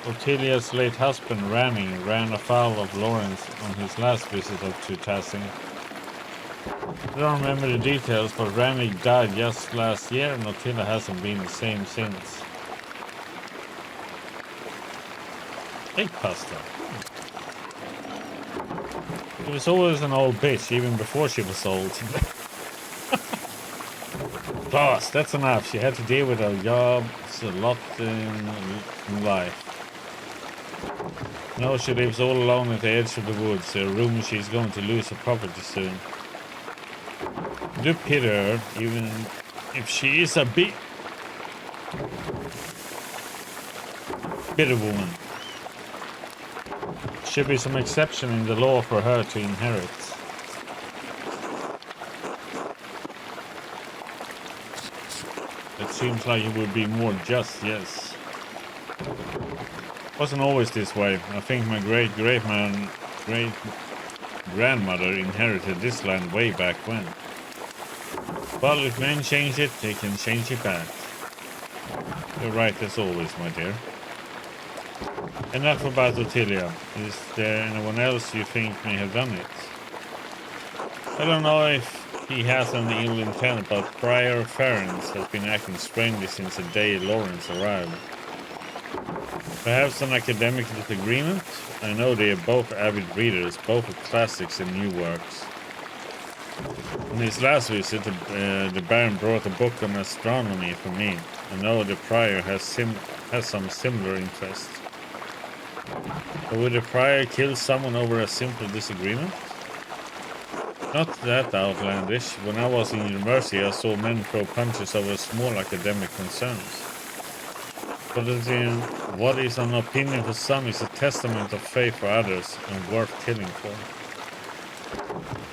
Ottilia's late husband, Rani, ran afoul of Lawrence on his last visit to Tassing. I don't remember the details, but Rani died just last year and Ottilia hasn't been the same since. Egg pasta. She was always an old bitch, even before she was old. Plus, that's enough. She had to deal with her job. It's a lot in life. Now she lives all alone at the edge of the woods. There are rumors she's going to lose her property soon. Do pity her, even if she is a bitter woman. Should be some exception in the law for her to inherit. It seems like it would be more just, yes. Wasn't always this way. I think my great-grandmother inherited this land way back when. Well, if men change it, they can change it back. You're right as always, my dear. Enough about Ottilia. Is there anyone else you think may have done it? I don't know if he has an ill intent, but Prior Ferens has been acting strangely since the day Lawrence arrived. Perhaps an academic disagreement? I know they are both avid readers, both of classics and new works. On his last visit, the Baron brought a book on astronomy for me. I know the Prior has some similar interest. But would the Prior kill someone over a simple disagreement? Not that outlandish. When I was in university, I saw men throw punches over small academic concerns. But what is an opinion for some is a testament of faith for others and worth killing for.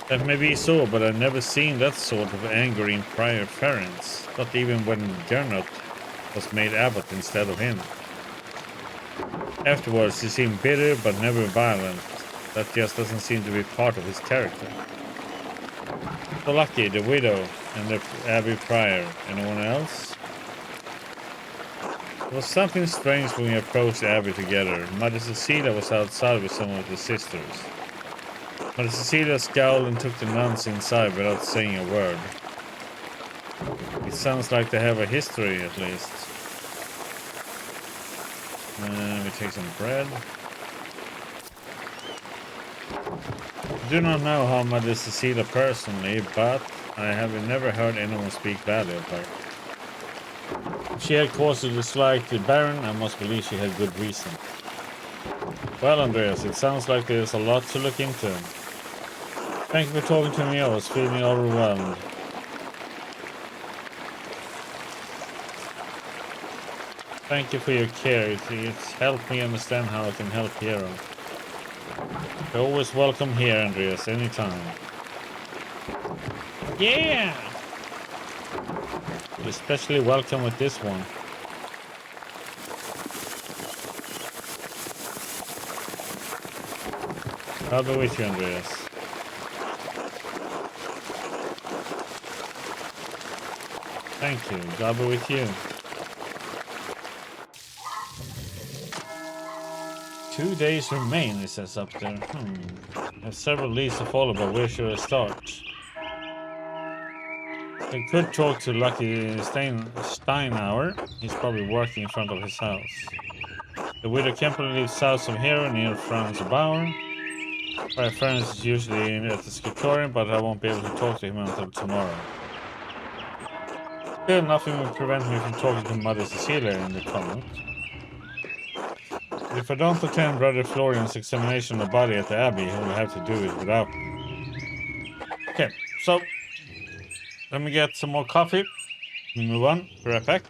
That may be so, but I've never seen that sort of anger in Prior Ferens, not even when Gernot was made abbot instead of him. Afterwards, he seemed bitter but never violent. That just doesn't seem to be part of his character. So Lucky, the widow, and the Abbey Prior. Anyone else? There was something strange when we approached the Abbey together. Mother Cecilia was outside with some of the sisters. Mother Cecilia scowled and took the nuns inside without saying a word. It sounds like they have a history, at least. Let me take some bread. I do not know how Mother Cecilia personally, but I have never heard anyone speak badly of her. she had cause to dislike the Baron, I must believe she had good reason. Well, Andreas, it sounds like there's a lot to look into. Thank you for talking to me. I was feeling overwhelmed. Thank you for your care. It's helped me understand how I can help Hero. You're always welcome here, Andreas, anytime. Yeah! You're especially welcome with this one. I'll be with you, Andreas. Thank you. God be with you. 2 days remain, it says up there. I have several leads to follow, but where should I start? I could talk to Lucky Steinauer. He's probably working in front of his house. The widow Kemper lives south of here, near Franz Bauer. My friend is usually at the scriptorium, but I won't be able to talk to him until tomorrow. Still, nothing will prevent me from talking to Mother Cecilia in the convent. If I don't attend Brother Florian's examination of the body at the Abbey, he will have to do it without me. Okay, so let me get some more coffee. We move on. Be right back.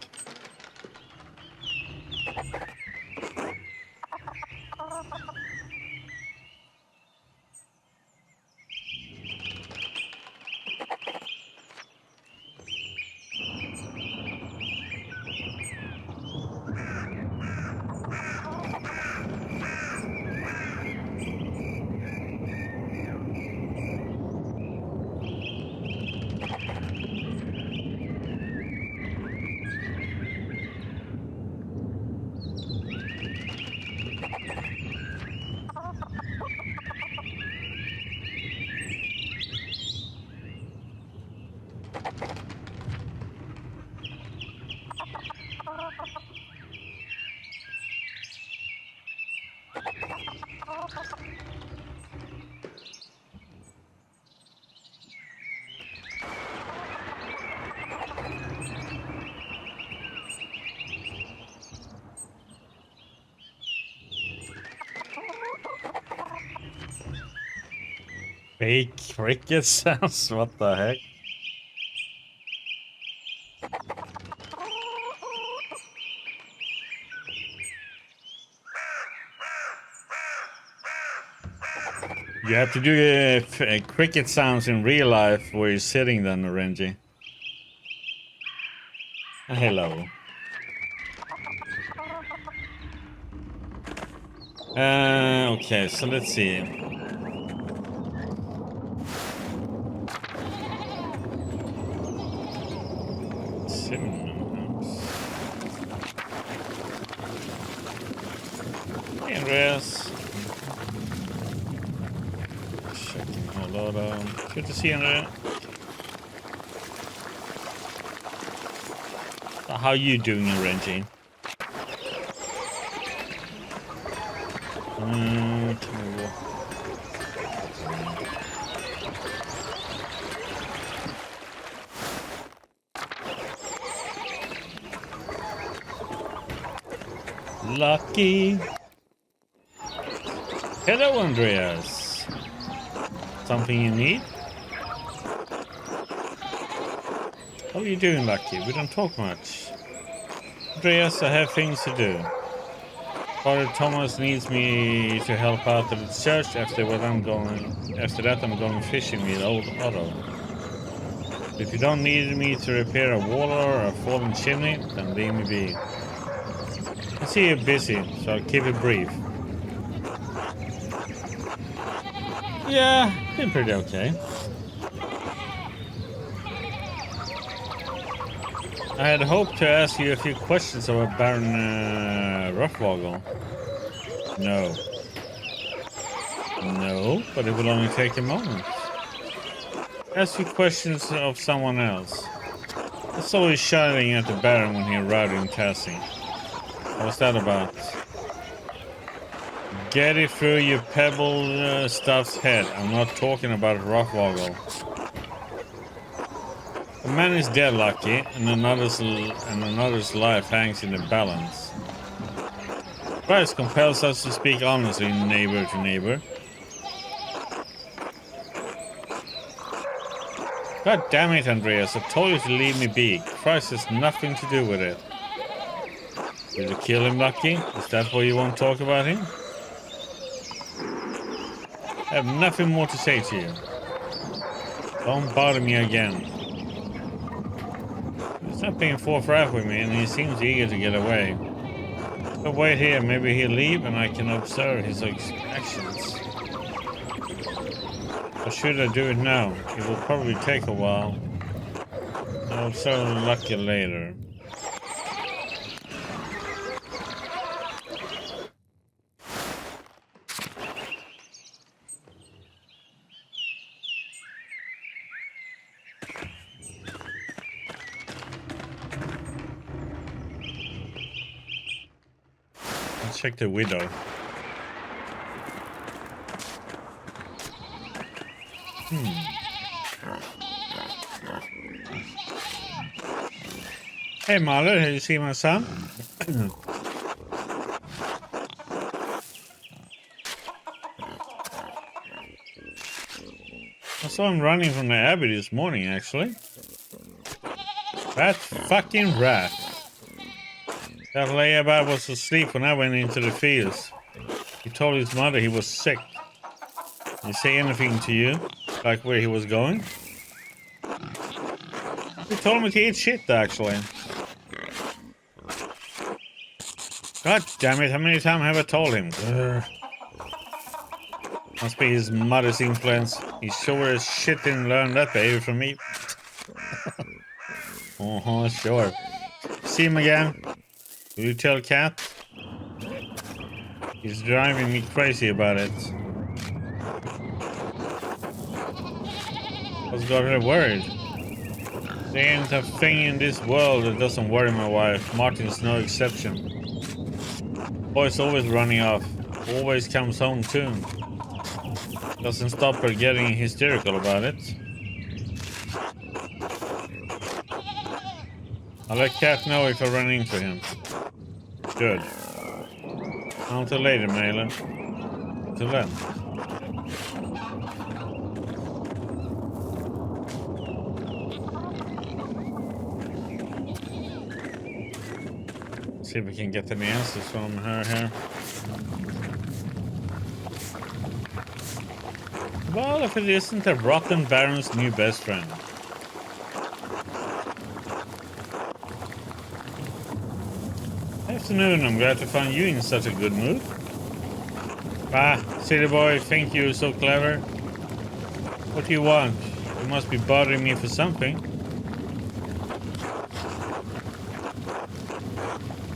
Fake cricket sounds, what the heck? You have to do cricket sounds in real life where you're sitting then, Renji. Hello. Okay, so let's see. Hey, Andreas. Checking hello. Good to see you, Andreas. So how you doing, Renji? Lucky. Hello, Andreas. Something you need? How are you doing, Lucky? We don't talk much. Andreas, I have things to do. Father Thomas needs me to help out at the church. After that, I'm going fishing with old Otto. If you don't need me to repair a wall or a fallen chimney, then leave me be. I see you're busy, so I'll keep it brief. Yeah, been pretty okay. I had hoped to ask you a few questions about Baron Roughvogel. No. No, but it will only take a moment. Ask you questions of someone else. I saw you shouting at the Baron when he arrived in Tassie. What was that about? Get it through your pebble stuff's head. I'm not talking about Roughvogel. A man is dead, Lucky, and another's life hangs in the balance. Christ compels us to speak honestly, neighbor to neighbor. God damn it, Andreas, I told you to leave me be. Christ has nothing to do with it. Did you kill him, Lucky? Is that why you won't talk about him? I have nothing more to say to you. Don't bother me again. He's not being forthright with me, and he seems eager to get away. But wait here, maybe he'll leave and I can observe his actions. Or should I do it now? It will probably take a while. I'll observe Lucky later. Let's check the widow. Hey mother, have you seen my son? I saw him running from the abbey this morning, actually. That fucking rat. That layabout was asleep when I went into the fields. He told his mother he was sick. Did he say anything to you? Like where he was going? He told me to eat shit, actually. God damn it, how many times have I told him? Must be his mother's influence. He sure as shit didn't learn that behavior from me. Oh, sure. See him again? Will you tell Cat? He's driving me crazy about it. What's got her worried? There ain't a thing in this world that doesn't worry my wife. Martin's no exception. Boy's always running off. Always comes home soon. Doesn't stop her getting hysterical about it. I'll let Cat know if I run into him. Good. Until later, Malin. Until then. See if we can get any answers from her here. Well, if it isn't a rotten Baron's new best friend. Afternoon, I'm glad to find you in such a good mood. Ah, city boy, think you're so clever. What do you want? You must be bothering me for something.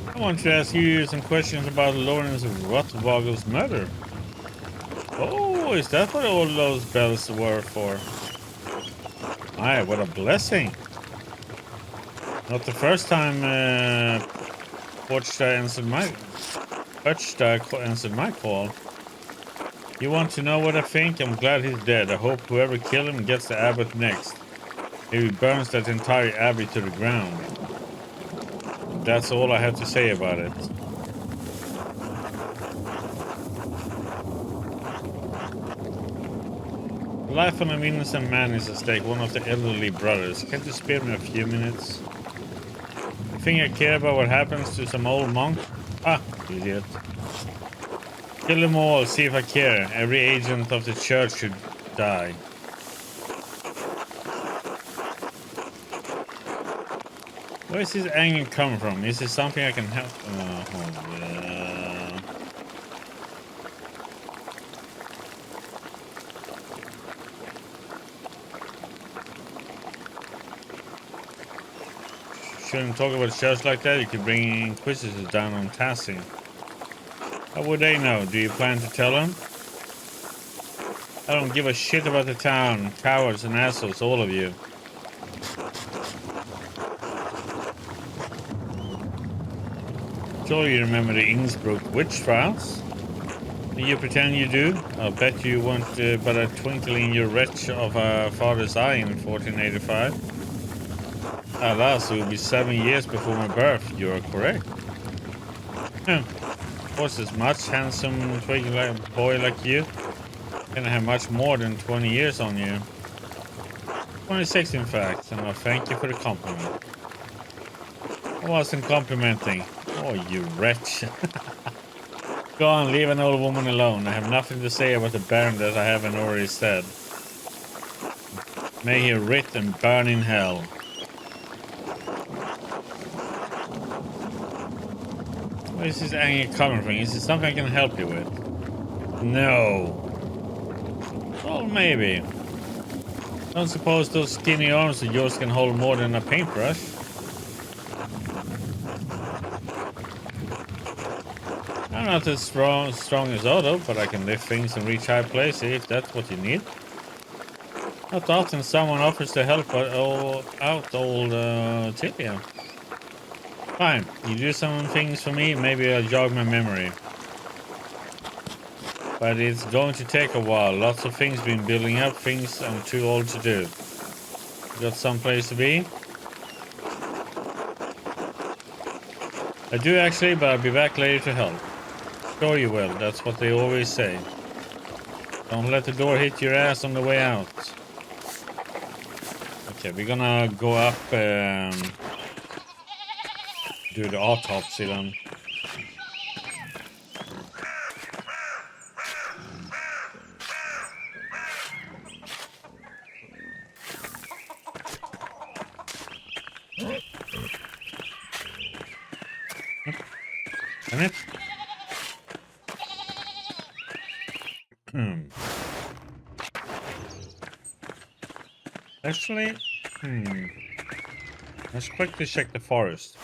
I want to ask you some questions about Lawrence Rottwagel's murder. Oh, is that what all those bells were for? Aye, what a blessing. Not the first time Pochta answered my call. You want to know what I think? I'm glad he's dead. I hope whoever killed him gets the abbot next. Maybe burns that entire abbey to the ground. That's all I have to say about it. The life of an innocent man is at stake, one of the elderly brothers. Can't you spare me a few minutes? You think I care about what happens to some old monk? Ah, idiot. Kill them all, see if I care. Every agent of the church should die. Where is this anger coming from? Is this something I can help? Yeah. Shouldn't talk about church like that. You could bring inquisitors down on Tassie. How would they know? Do you plan to tell them? I don't give a shit about the town. Cowards and assholes, all of you. Sure you remember the Innsbruck witch trials? You pretend you do? I'll bet you weren't but a twinkle in your wretch of a father's eye in 1485. Alas, it will be 7 years before my birth. You are correct. Of course, as much handsome twig boy like you can have much more than 20 years on you. 26, in fact, and I thank you for the compliment. I wasn't complimenting. Oh, you wretch. Go on, leave an old woman alone. I have nothing to say about the Baron that I haven't already said. May he writ and burn in hell. Where is this anger coming from? Is it something I can help you with? No. Well, maybe. Don't suppose those skinny arms of yours can hold more than a paintbrush? I'm not as strong as Otto, but I can lift things and reach high places if that's what you need. Not often someone offers to help out old Tilia. Fine, you do some things for me, maybe I'll jog my memory. But it's going to take a while. Lots of things been building up, things I'm too old to do. You got someplace to be? I do actually, but I'll be back later to help. Sure you will, that's what they always say. Don't let the door hit your ass on the way out. Okay, we're gonna go up and do the autopsy then. Damn it. Actually, let's quickly check the forest.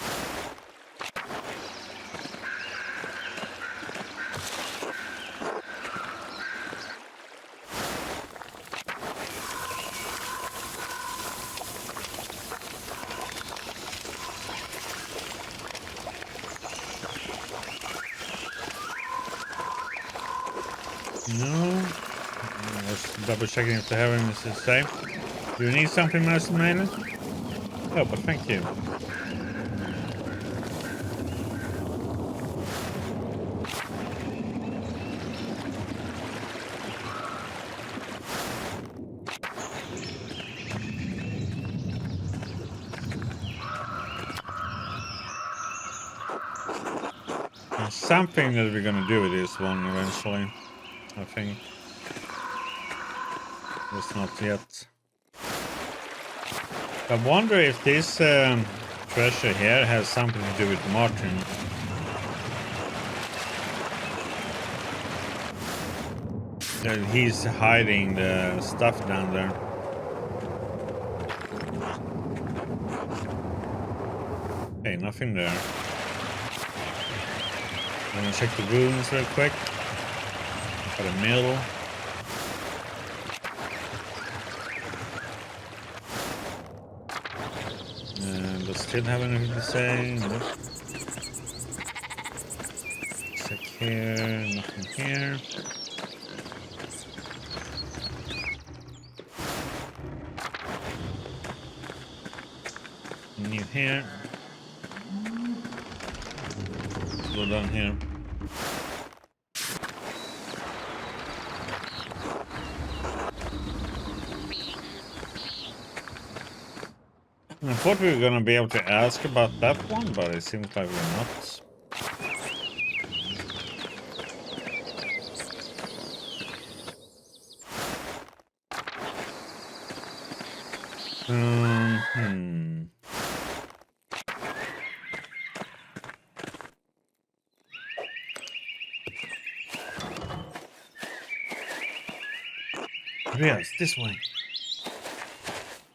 No. Let's double checking if the heaven is the same. Do you need something, Master Maiden? Oh, but thank you. There's something that we're gonna do with this one eventually, I think. Just not yet. I wonder if this treasure here has something to do with Martin. That he's hiding the stuff down there. Okay, nothing there. I'm gonna check the ruins real quick. Got a mill. Still have anything to say? Nope. Check here, nothing here. New here. Go down here. I thought we were gonna be able to ask about that one, but it seems like we're not. Yes, this way.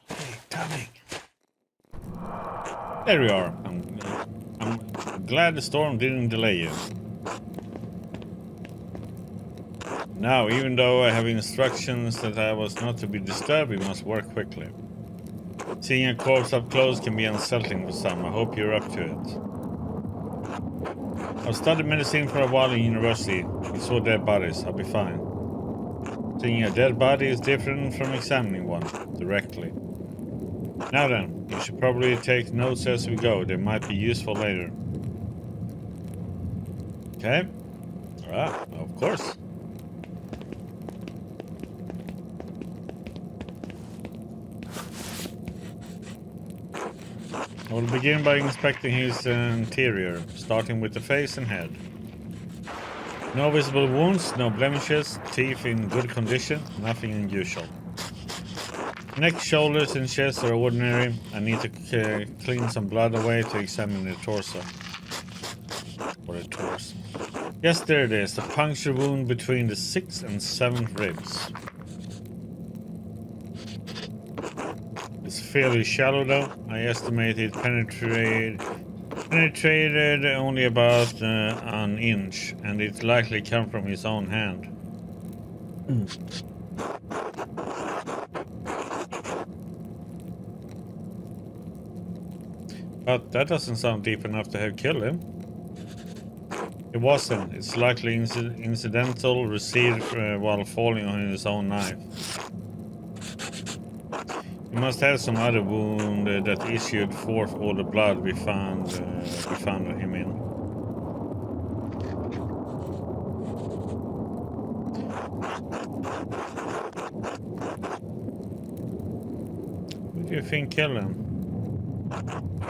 Hey, coming. There we are. I'm glad the storm didn't delay you. Now, even though I have instructions that I was not to be disturbed, we must work quickly. Seeing a corpse up close can be unsettling for some. I hope you're up to it. I've studied medicine for a while in university. We saw dead bodies. I'll be fine. Seeing a dead body is different from examining one directly. Now then, you should probably take notes as we go. They might be useful later. Okay? Ah, of course. I will begin by inspecting his interior, starting with the face and head. No visible wounds, no blemishes, teeth in good condition, nothing unusual. Neck, shoulders, and chest are ordinary. I need to clean some blood away to examine the torso. Or the torso. Yes, there it is, the puncture wound between the 6th and 7th ribs. It's fairly shallow though. I estimate it penetrated only about an inch, and it likely came from his own hand. But that doesn't sound deep enough to have killed him. It wasn't. It's likely incidental, received while falling on his own knife. He must have some other wound that issued forth all the blood we found him in. Who do you think killed him?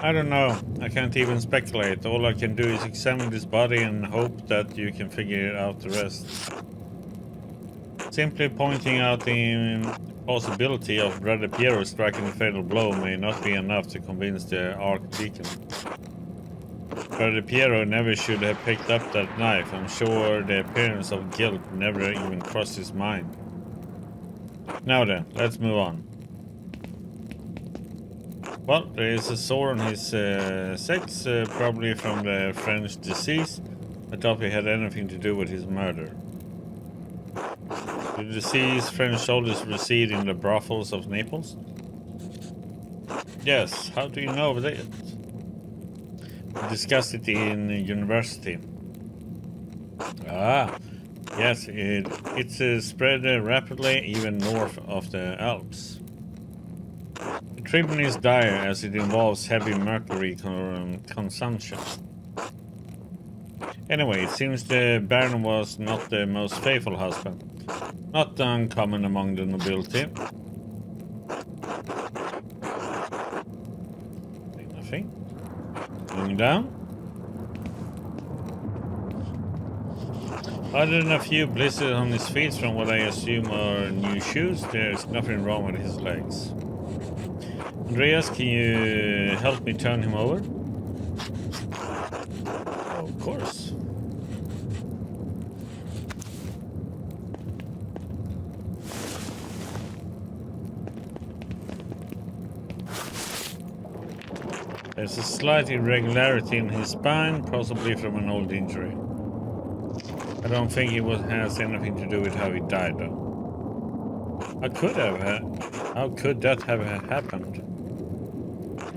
I don't know. I can't even speculate. All I can do is examine this body and hope that you can figure out the rest. Simply pointing out the possibility of Brother Piero striking the fatal blow may not be enough to convince the Archdeacon. Brother Piero never should have picked up that knife. I'm sure the appearance of guilt never even crossed his mind. Now then, let's move on. Well, there is a sore on his sex, probably from the French disease. I doubt it had anything to do with his murder. The deceased's French soldiers reside in the brothels of Naples? Yes, how do you know that? We discussed it in university. Ah, yes, it's spread rapidly even north of the Alps. The treatment is dire as it involves heavy mercury consumption. Anyway, it seems the Baron was not the most faithful husband. Not uncommon among the nobility. Nothing. Going down. Other than a few blisters on his feet from what I assume are new shoes, there's nothing wrong with his legs. Andreas, can you help me turn him over? Of course. There's a slight irregularity in his spine, possibly from an old injury. I don't think it has anything to do with how he died, though. How could that have happened?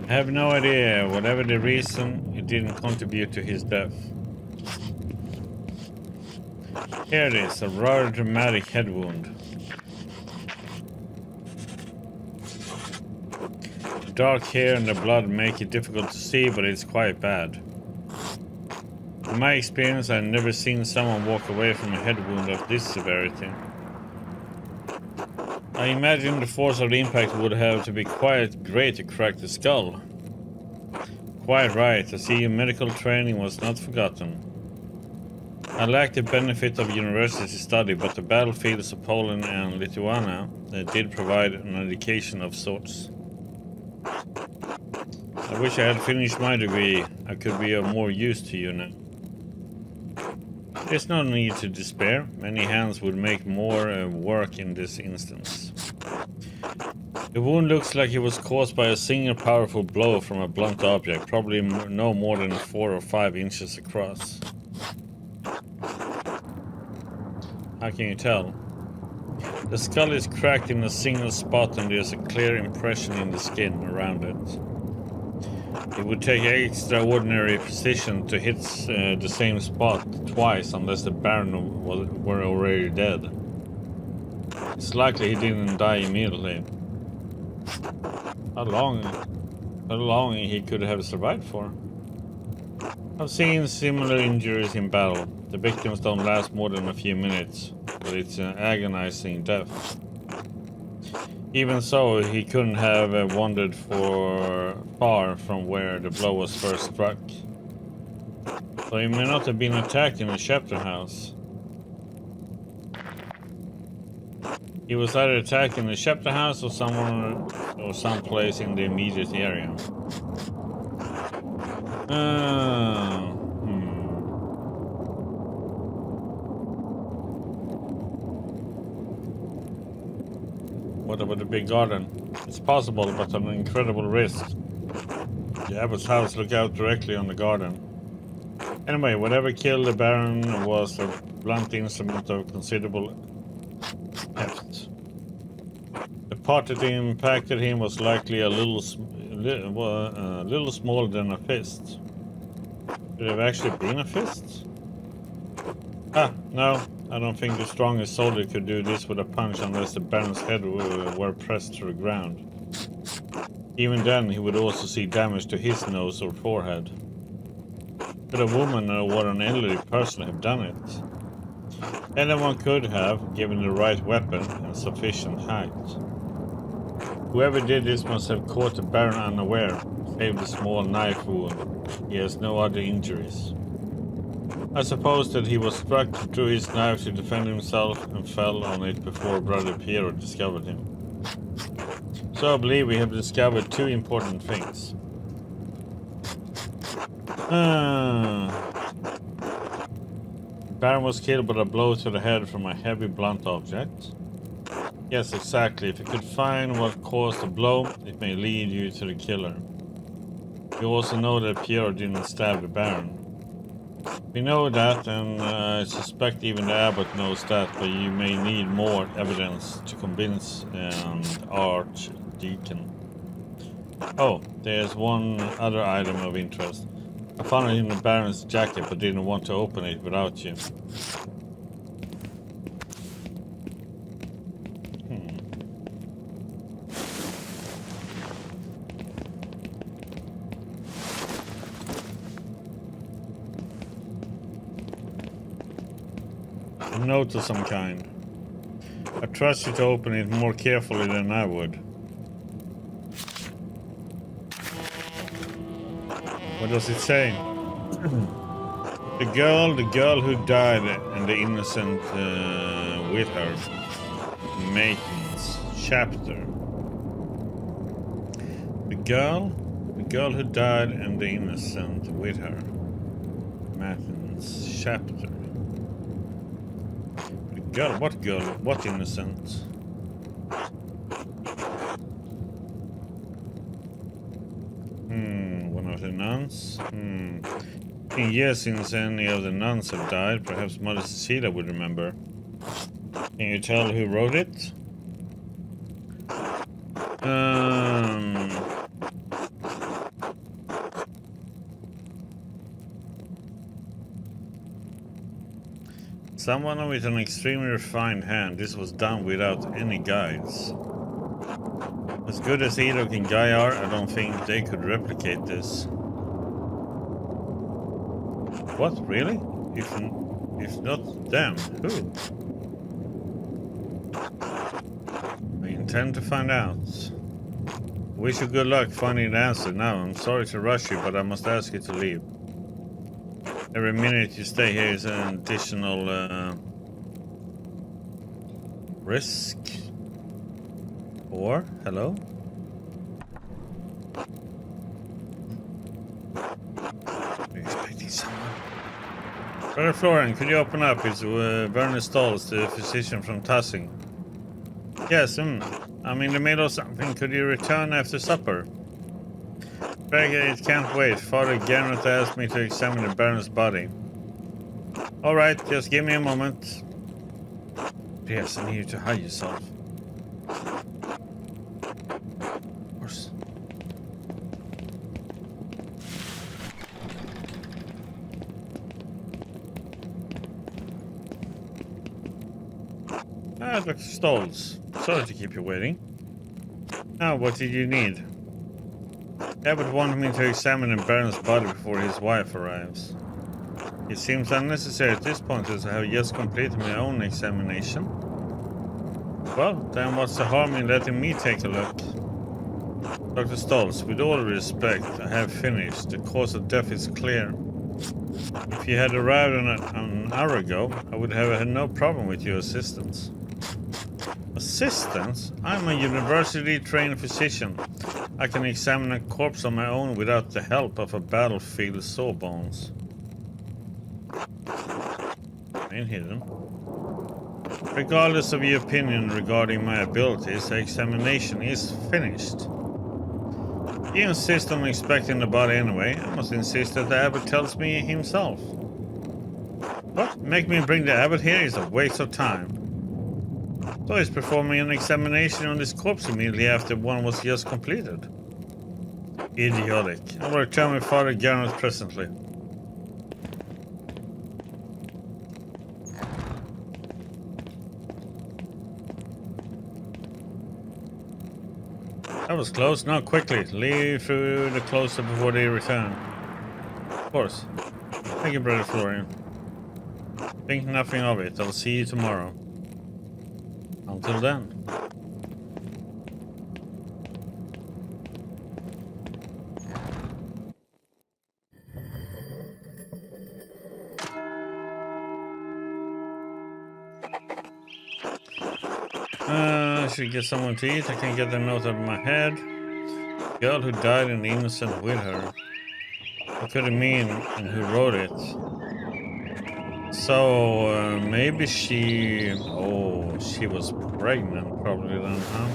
I have no idea. Whatever the reason, it didn't contribute to his death. Here it is, a rather dramatic head wound. The dark hair and the blood make it difficult to see, but it's quite bad. In my experience, I've never seen someone walk away from a head wound of this severity. I imagine the force of the impact would have to be quite great to crack the skull. Quite right, I see your medical training was not forgotten. I lack the benefit of university study, but the battlefields of Poland and Lithuania did provide an education of sorts. I wish I had finished my degree. I could be of more use to you now. There's no need to despair. Many hands would make more work in this instance. The wound looks like it was caused by a single powerful blow from a blunt object, probably no more than 4 or 5 inches across. How can you tell? The skull is cracked in a single spot and there's a clear impression in the skin around it. It would take extraordinary precision to hit the same spot twice unless the Baron were already dead. It's likely he didn't die immediately. How long he could have survived for. I've seen similar injuries in battle. The victims don't last more than a few minutes, but it's an agonizing death. Even so, he couldn't have wandered far from where the blow was first struck. So he may not have been attacked in the chapter house. He was either attacked in the chapter house or someplace in the immediate area. What about the big garden? It's possible, but an incredible risk. The abbot's house looked out directly on the garden. Anyway, whatever killed the Baron was a blunt instrument of considerable heft. The part that impacted him was likely a little smaller than a fist. Could it have actually been a fist? No. I don't think the strongest soldier could do this with a punch unless the Baron's head were pressed to the ground. Even then, he would also see damage to his nose or forehead. Could a woman or an elderly person have done it? Anyone could have, given the right weapon and sufficient height. Whoever did this must have caught the Baron unaware, save the small knife wound. He has no other injuries. I suppose that he was struck, drew his knife to defend himself, and fell on it before Brother Piero discovered him. So I believe we have discovered two important things. Baron was killed by a blow to the head from a heavy blunt object. Yes, exactly. If you could find what caused the blow, it may lead you to the killer. You also know that Piero didn't stab the Baron. We know that, and I suspect even the abbot knows that, but you may need more evidence to convince an archdeacon. Oh, there's one other item of interest. I found it in the Baron's jacket, but didn't want to open it without you. A note of some kind. I trust you to open it more carefully than I would. What does it say? The girl who died and the innocent with her. Maintenance chapter. The girl who died and the innocent with her. Maintenance chapter. Girl? What innocent? One of the nuns? In years since any of the nuns have died, perhaps Mother Cecilia would remember. Can you tell who wrote it? Someone with an extremely refined hand. This was done without any guides. As good as Edok and Guy are, I don't think they could replicate this. What, really? If not them, who? I intend to find out. Wish you good luck finding the answer. Now, I'm sorry to rush you, but I must ask you to leave. Every minute you stay here is an additional risk. Or, hello? Are you expecting someone? Brother Florian, could you open up? It's Werner Stolz, the physician from Tassing. Yes, I'm in the middle of something. Could you return after supper? It can't wait. Father Gernot asked me to examine the Baron's body. Alright, just give me a moment. Yes, I need you to hide yourself. Of course. Dr. Stolz. Sorry to keep you waiting. Now, what did you need? Abbott wanted me to examine Baron's body before his wife arrives. It seems unnecessary at this point as I have just completed my own examination. Well, then what's the harm in letting me take a look? Dr. Stoltz, with all respect, I have finished. The cause of death is clear. If you had arrived an hour ago, I would have had no problem with your assistance. Assistance? I'm a university-trained physician. I can examine a corpse on my own without the help of a battlefield sawbones. Ain't hidden. Regardless of your opinion regarding my abilities, the examination is finished. You insist on inspecting the body anyway. I must insist that the abbot tells me himself. What? Make me bring the abbot here is a waste of time. So he's performing an examination on this corpse immediately after one was just completed. Idiotic. I will return with Father Garnet presently. That was close. Now quickly, leave through the closet before they return. Of course. Thank you, Brother Florian. Think nothing of it. I'll see you tomorrow. Until then. I should get someone to eat. I can get the note out of my head. Girl who died and the innocent with her. What could it mean and who wrote it? So, maybe she... Oh, she was pregnant probably then, huh?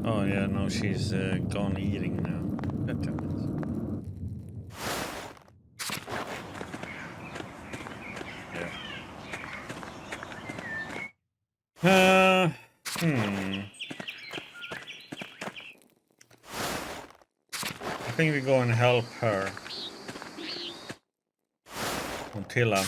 Oh yeah, no, she's gone eating now. God damn it. Yeah. I think we go and help her. Untilla.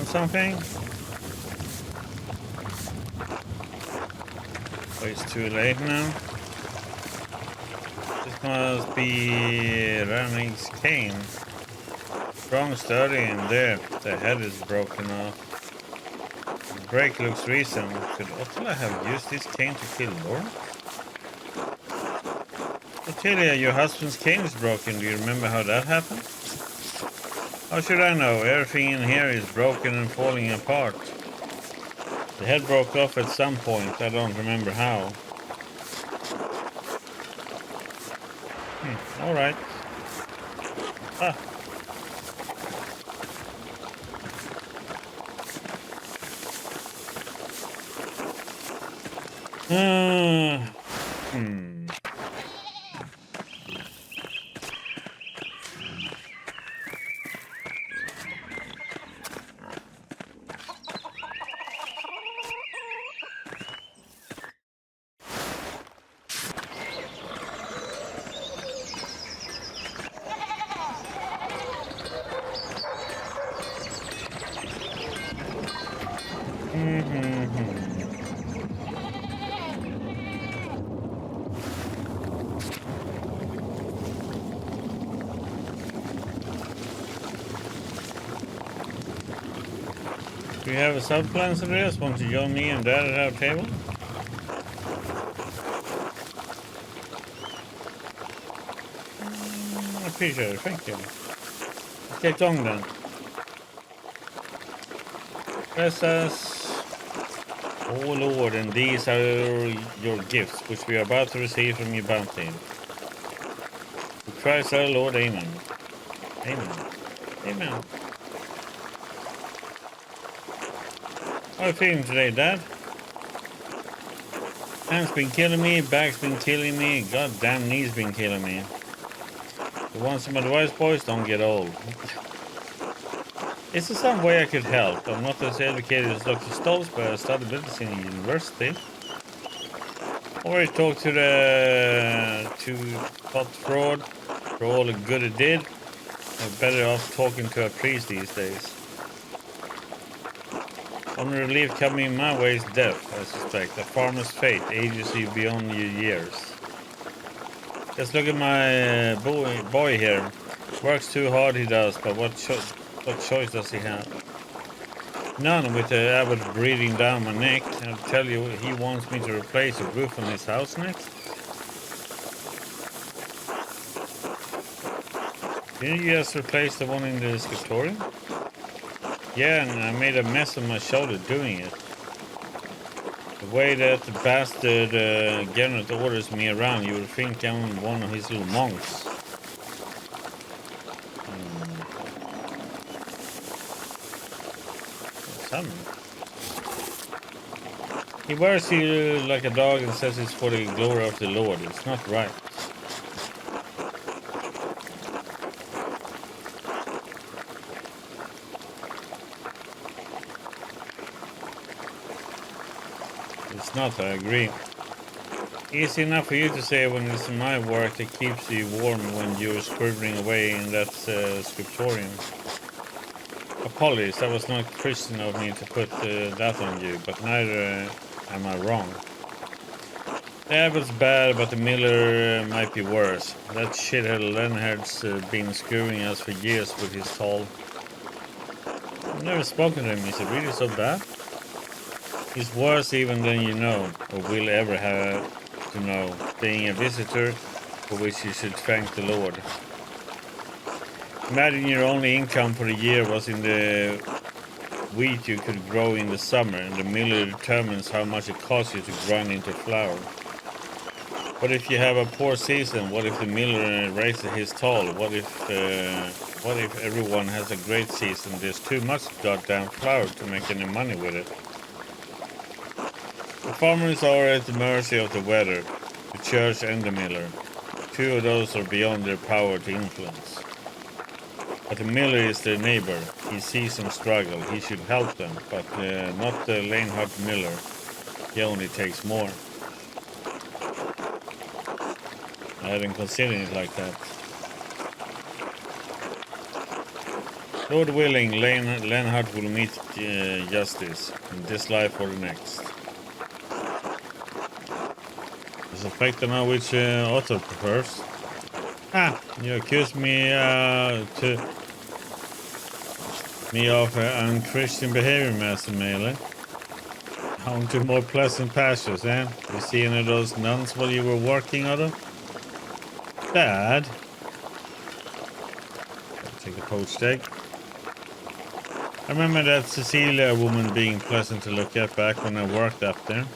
Something? Oh, it's too late now. This must be Ranning's cane. Strong, sturdy, and there. The head is broken off. The break looks recent. Could Ottila have used this cane to kill Lord? Ottilia, your husband's cane is broken. Do you remember how that happened? How should I know? Everything in here is broken and falling apart. The head broke off at some point. I don't remember how. Alright. Ah. Do you have a sub-plan, Andreas? Want to join me and Dad at our table? I appreciate it, thank you. Let's get going then. Bless us. Oh Lord, and these are your gifts, which we are about to receive from your bounty. We Christ our Lord, amen. Amen. Amen. How are you feeling today, Dad? Hands been killing me, back's been killing me, goddamn knees been killing me. You want some advice, boys? Don't get old. Is there some way I could help? I'm not as educated as Dr. Stolz, but I studied medicine in university. Already talked to Tot Fraud for all the good it did. I'm better off talking to a priest these days. Only relief coming my way is death, I suspect. A farmer's fate ages you beyond your years. Just look at my boy here. Works too hard, he does, but what choice does he have? None, with the abbot breathing down my neck. I'll tell you, he wants me to replace the roof on his house next. Didn't you just replace the one in the scriptorium? Yeah, and I made a mess of my shoulder doing it. The way that the bastard Gernot orders me around, you would think I'm one of his little monks. He wears you like a dog and says it's for the glory of the Lord. It's not right. It's not, I agree. Easy enough for you to say when it's my work that keeps you warm when you're scribbling away in that scriptorium. Apologies, that was not Christian of me to put that on you, but neither am I wrong. The abbot's bad, but the miller might be worse. That shithead Leonhard's been screwing us for years with his toll. I've never spoken to him. Is it really so bad? He's worse even than you know, or will ever have to know, being a visitor for which you should thank the Lord. Imagine your only income for the year was in the wheat you could grow in the summer, and the miller determines how much it costs you to grind into flour. What if you have a poor season? What if the miller raises his toll? What if everyone has a great season? There's too much goddamn flour to make any money with it. The farmers are at the mercy of the weather, the church and the miller. Two of those are beyond their power to influence. But the miller is their neighbor. He sees them struggle. He should help them, but not the Leinhardt miller. He only takes more. I hadn't considered it like that. Lord willing, Leinhardt will meet justice in this life or the next. I suspect to know which author prefers. You accuse me of unchristian behavior, Master Mailer. On to more pleasant pastures, eh? You see any of those nuns while you were working on them? Dad? Take a poached egg. I remember that Cecilia woman being pleasant to look at back when I worked up there.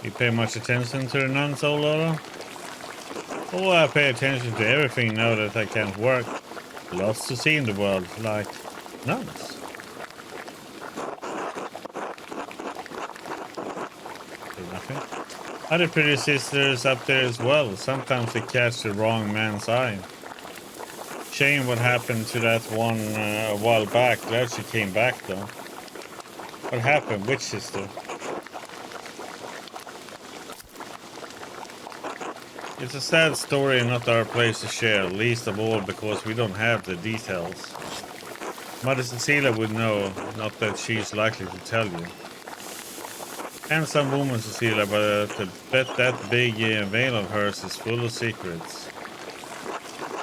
You pay much attention to the nuns, old Lola? Oh, I pay attention to everything now that I can't work. Lots to see in the world, like nuns. Nothing. Other pretty sisters up there as well. Sometimes they catch the wrong man's eye. Shame what happened to that one a while back. Glad she came back though. What happened? Which sister? It's a sad story and not our place to share, least of all because we don't have the details. Mother Cecilia would know, not that she's likely to tell you. Handsome woman, Cecilia, but I bet that big veil of hers is full of secrets.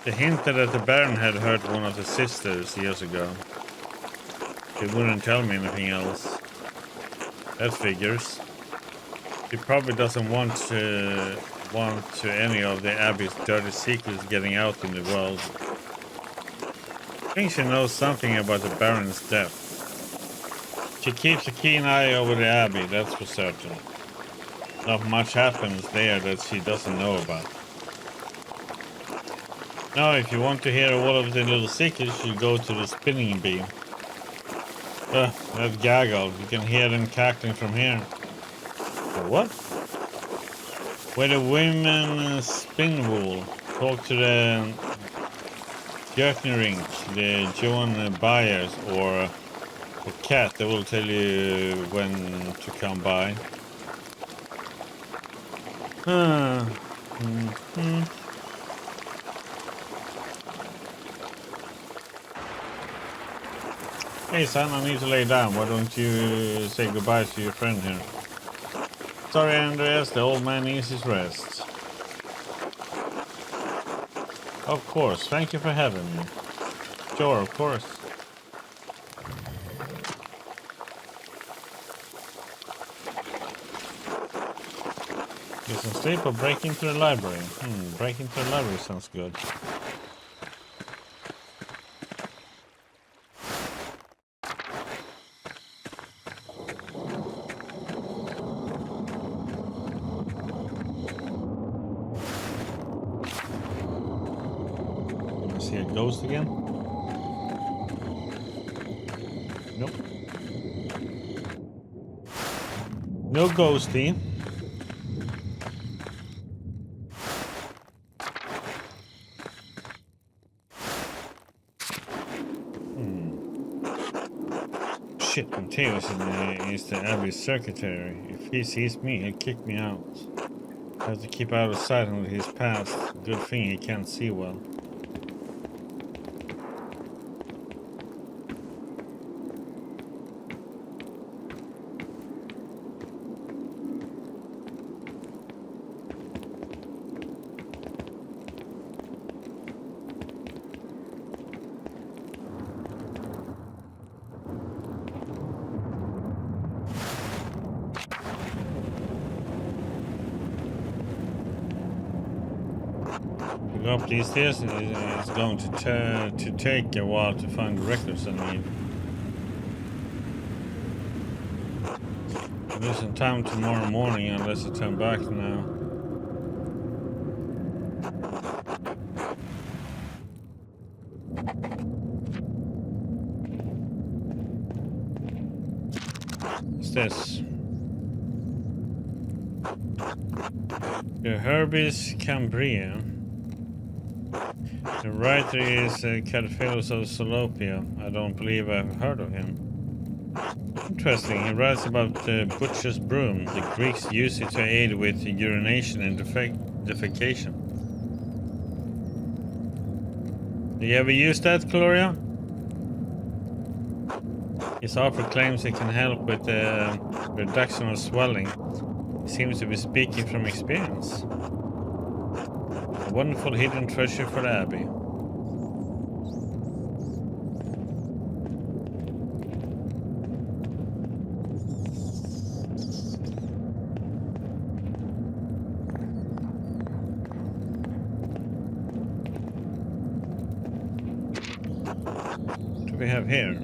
They hinted that the Baron had hurt one of the sisters years ago. She wouldn't tell me anything else. That figures. She probably doesn't want any of the Abbey's dirty secrets getting out in the world. I think she knows something about the Baron's death. She keeps a keen eye over the Abbey, that's for certain. Not much happens there that she doesn't know about. Now, if you want to hear all of the little secrets, you go to the spinning bee. That gaggle. You can hear them cackling from here. What? Where the women spin wool. Talk to the Rink, the Joan buyers, or the cat that will tell you when to come by. Hey son, I need to lay down. Why don't you say goodbye to your friend here? Sorry, Andreas, the old man needs his rest. Of course, thank you for having me. Sure, of course. Get some sleep or break into the library. Break into the library sounds good. See a ghost again? Nope. No ghosty. Shit, Mateus is the Abbey's secretary. If he sees me, he'll kick me out. I have to keep out of sight until he's passed. Good thing he can't see well. Go up these stairs, and it's going to take a while to find the records I need. I'll lose some time tomorrow morning unless I turn back now. What's this? The Herbis Cambria. The writer is Cadphilos of Solopia. I don't believe I've heard of him. Interesting, he writes about the butcher's broom. The Greeks used it to aid with urination and defecation. Do you ever use that, Gloria? His author claims it can help with the reduction of swelling. He seems to be speaking from experience. A wonderful hidden treasure for the Abbey. What do we have here?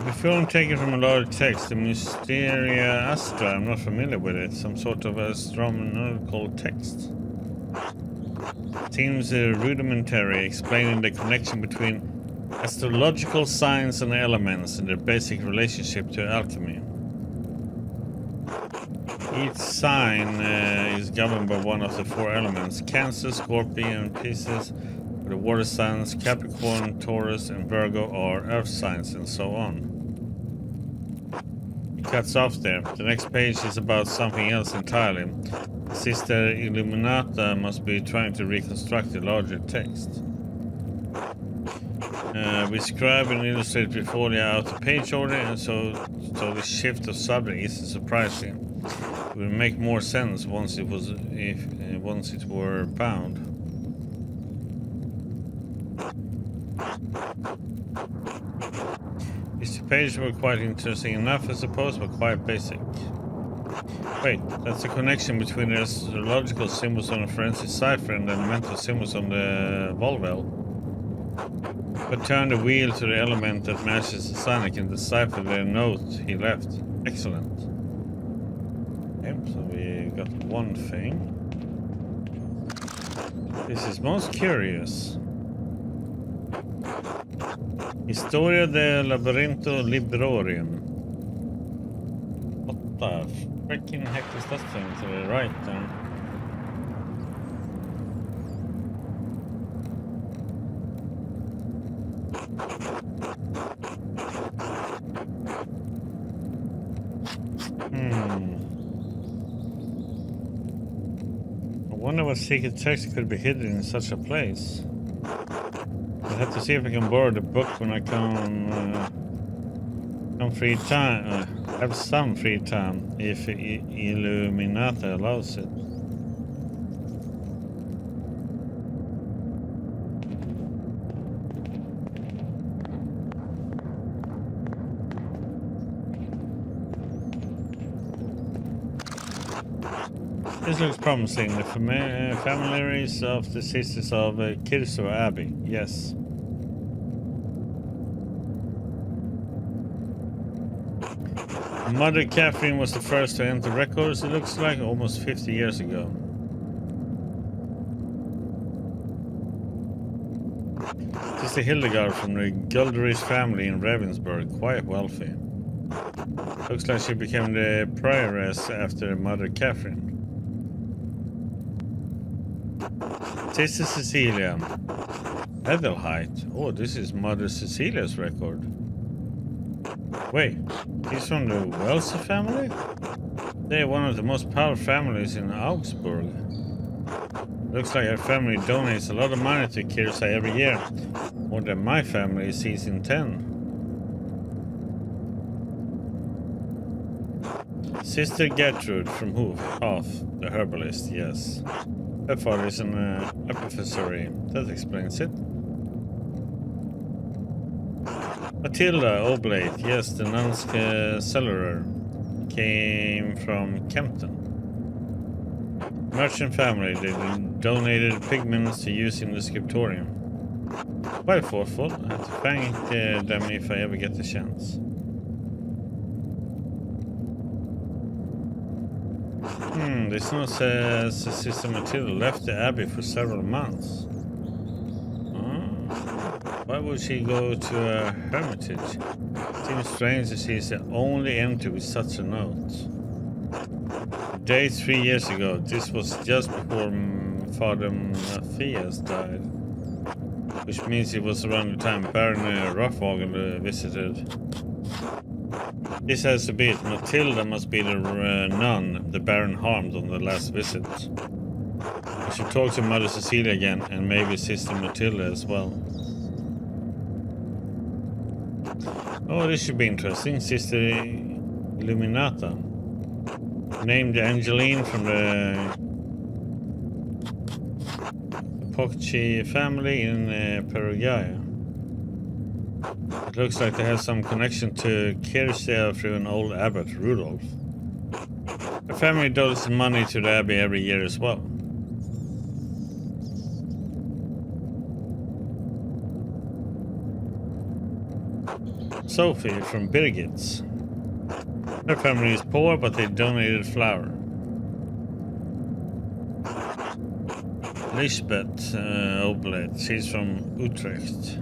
The film taken from a large text, the Mysteria Astra. I'm not familiar with it. Some sort of astronomical text. Seems rudimentary, explaining the connection between astrological signs and elements and their basic relationship to alchemy. Each sign is governed by one of the four elements: Cancer, Scorpion, and Pisces. The water signs Capricorn, Taurus, and Virgo are earth signs, and so on. It cuts off there. The next page is about something else entirely. Sister Illuminata must be trying to reconstruct the larger text. We scribe and illustrate before the outer page order, and so the shift of subject isn't surprising. It will make more sense once it were bound. These two pages were quite interesting enough, I suppose, but quite basic. Wait, that's the connection between the astrological symbols on the forensic cipher and the elemental symbols on the Volvel. But turn the wheel to the element that matches the sign, I can decipher the note he left. Excellent. Okay, so we got one thing. This is most curious. Historia del Labyrinto Librorium. What the freaking heck is that thing to the right there? I wonder what secret text could be hidden in such a place. I'll have to see if I can borrow the book when I come free time. Have some free time if Illuminati allows it. This looks promising. The familiaries of the sisters of Kirso Abbey. Yes. Mother Catherine was the first to enter records, it looks like, almost 50 years ago. Sister Hildegard from the Gulderish family in Ravensburg, quite wealthy. Looks like she became the prioress after Mother Catherine. Sister Cecilia. Edelheit. Oh, this is Mother Cecilia's record. Wait, she's from the Welser family? They're one of the most powerful families in Augsburg. Looks like her family donates a lot of money to Kirsa every year. More than my family sees in 10. Sister Gertrude from Hof, the herbalist, yes. Her father is an apothecary. That explains it. Matilda Oblate, yes, the nun's cellarer, came from Kempton. Merchant family, they donated pigments to use in the scriptorium. Quite thoughtful. I have to thank them if I ever get the chance. This note says Sister Matilda left the abbey for several months. Why would she go to a hermitage? Seems strange that she is the only entry with such a note. Dates 3 years ago. This was just before Father Matthias died. Which means it was around the time Baron Ruffwagen visited. This has to be it. Matilda must be the nun the Baron harmed on the last visit. I should talk to Mother Cecilia again, and maybe Sister Matilda as well. Oh, this should be interesting. Sister Illuminata. Named Angeline from the Pocci family in Perugia. It looks like they have some connection to Kirsia through an old abbot, Rudolf. The family donates money to the abbey every year as well. Sophie from Birgit's. Her family is poor, but they donated flour. Lisbeth Oblet, she's from Utrecht.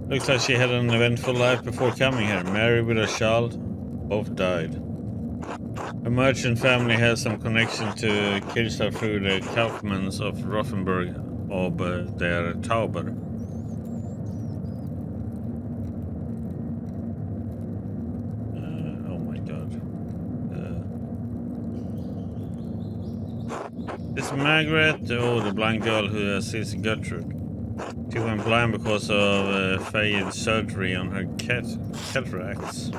Looks like she had an eventful life before coming here. Married with a child, both died. A merchant family has some connection to Kirsa through the Kaufmanns of Rothenburg of their Tauber. Oh my god. This Margaret, the blind girl who assists Gertrude. She went blind because of failed surgery on her cataracts.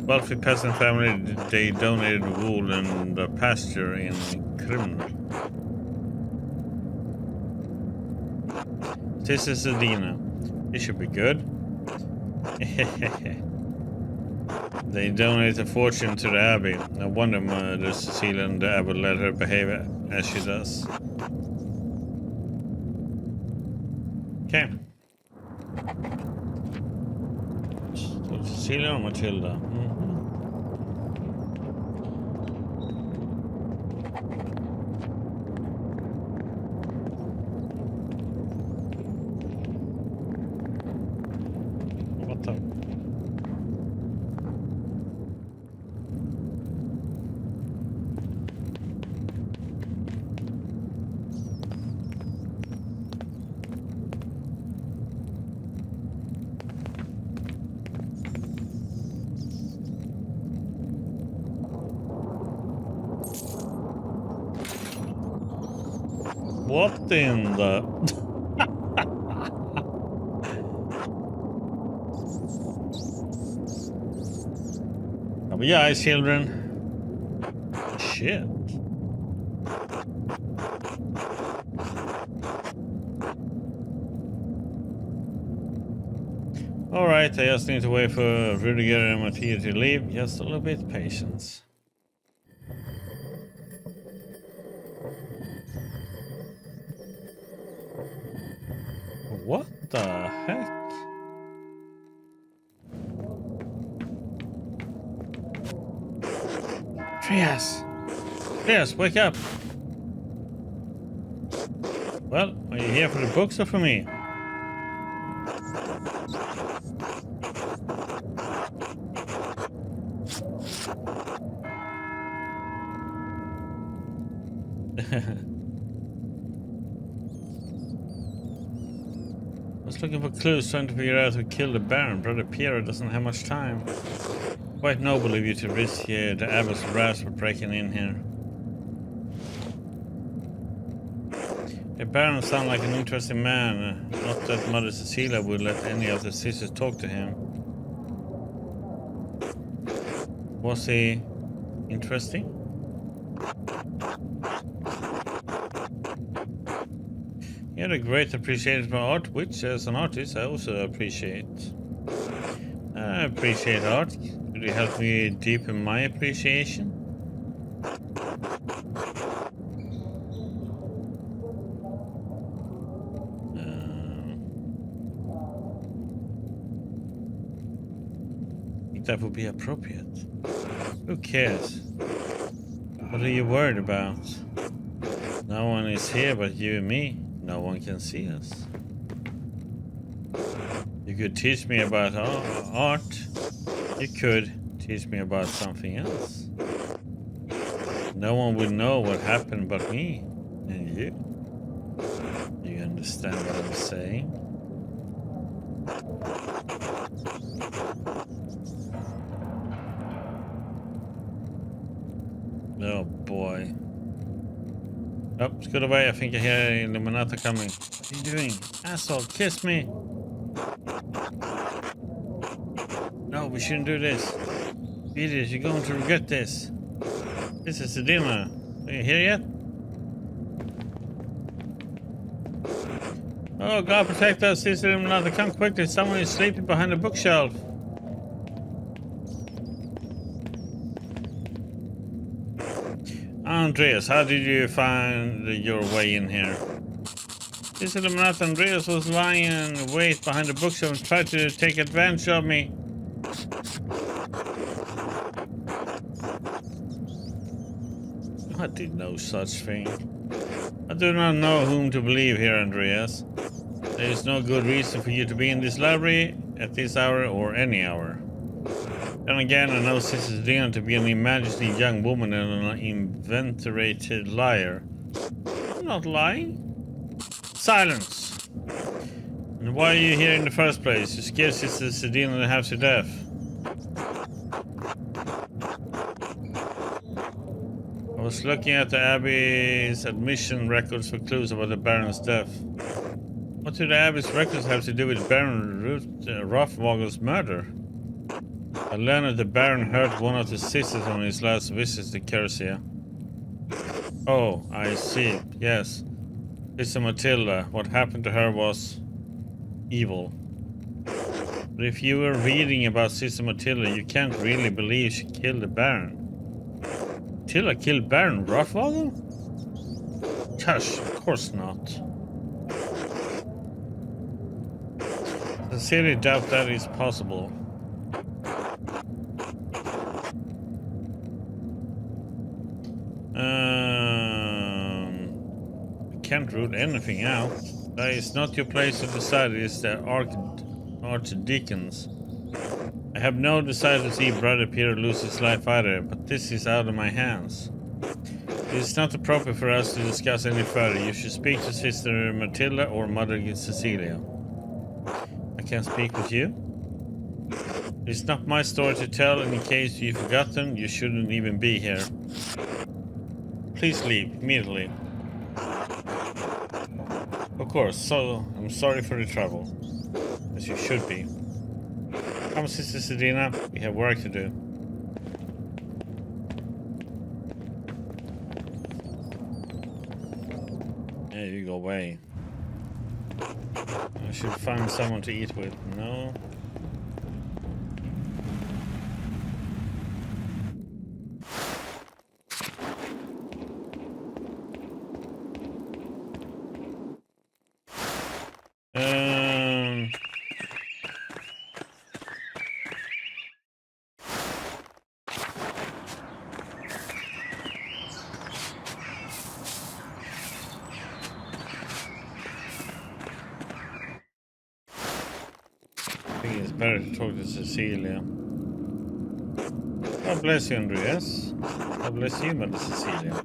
Wealthy peasant family, they donated wool and the pasture in Krimner. This is Adina. This should be good. They donated a fortune to the abbey. No wonder Mother Cecilia and the abbot let her behave as she does. Okay. So Cecilia or Matilda? What in the... Cover your eyes, children. Shit. Alright, I just need to wait for Rudiger and Mattia to leave. Just a little bit patience. What the heck? Trias! Trias, wake up! Well, are you here for the books or for me? I was looking for clues, trying to figure out who killed the Baron. Brother Piero doesn't have much time. Quite noble of you to risk the Abbot's wrath for breaking in here. The Baron sounds like an interesting man. Not that Mother Cecilia would let any of the sisters talk to him. Was he interesting? He had a great appreciation for art, which as an artist I also appreciate. I appreciate art. Could you help me deepen my appreciation? I think that would be appropriate. Who cares? What are you worried about? No one is here but you and me. No one can see us. You could teach me about art. You could teach me about something else. No one would know what happened but me and you. Do you understand what I'm saying? Oh boy. Oh, scoot away. I think I hear Illuminata coming. What are you doing? Asshole, kiss me. No, we shouldn't do this. Idiot, you're going to regret this. This is the dinner. Are you here yet? Oh, God protect us, Sister Illuminata. Come quickly. Someone is sleeping behind the bookshelf. Andreas, how did you find your way in here? This Illuminati Andreas was lying in wait behind the bookshelf and tried to take advantage of me. I did no such thing. I do not know whom to believe here, Andreas. There is no good reason for you to be in this library at this hour or any hour. Then again, I know Sister Dina to be an imaginative young woman and an inventorated liar. I'm not lying. Silence! And why are you here in the first place? You scared Sister Sedina half to death. I was looking at the Abbey's admission records for clues about the Baron's death. What do the Abbey's records have to do with Baron Rothvogel's murder? I learned that the Baron hurt one of the sisters on his last visit to Kersia. Oh, I see. Yes. Sister Matilda. What happened to her was evil. But if you were reading about Sister Matilda, you can't really believe she killed the Baron. Matilda killed Baron Rothvogel? Gosh, of course not. I sincerely doubt that is possible. I can't rule anything out. That is not your place to decide. It is the Archdeacon's. I have no desire to see Brother Peter lose his life either, but this is out of my hands. It is not appropriate for us to discuss any further. You should speak to Sister Matilda or Mother Cecilia. I can't speak with you. It's not my story to tell, and in case you've forgotten, you shouldn't even be here. Please leave immediately. course, so I'm sorry for the trouble. As you should be. Come, Sister Sedina, we have work to do. Yeah, you go away. I should find someone to eat with. No. I think it's better to talk to Cecilia. God bless you, Andreas. God bless you, Mother Cecilia.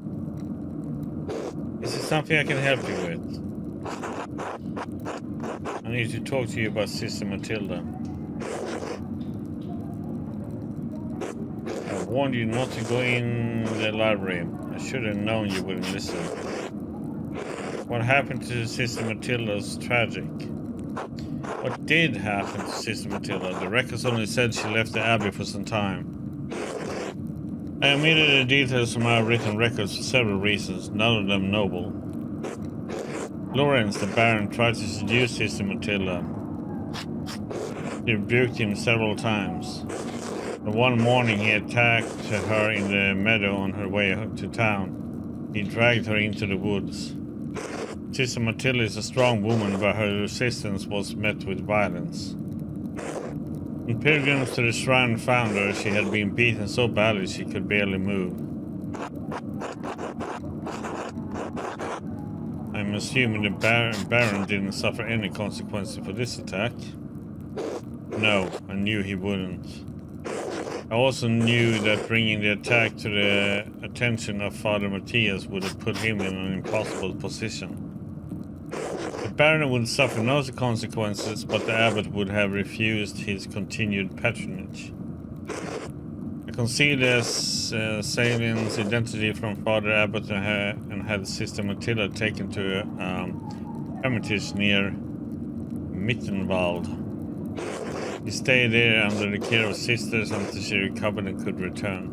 Is it something I can help you with? I need to talk to you about Sister Matilda. I warned you not to go in the library. I should have known you wouldn't listen. What happened to Sister Matilda is tragic. What did happen to Sister Matilda? The records only said she left the Abbey for some time. I omitted the details from our written records for several reasons, none of them noble. Lawrence, the Baron, tried to seduce Sister Matilda. He rebuked him several times. But one morning he attacked her in the meadow on her way to town. He dragged her into the woods. Sister Matilda is a strong woman, but her resistance was met with violence. When pilgrims to the shrine found her, she had been beaten so badly she could barely move. I'm assuming the Baron didn't suffer any consequences for this attack. No, I knew he wouldn't. I also knew that bringing the attack to the attention of Father Matthias would have put him in an impossible position. The Baron would suffer no consequences, but the abbot would have refused his continued patronage. I concealed the assailant's identity from Father Abbot and had Sister Matilda taken to hermitage near Mittenwald. He stayed there under the care of sisters until she recovered and could return.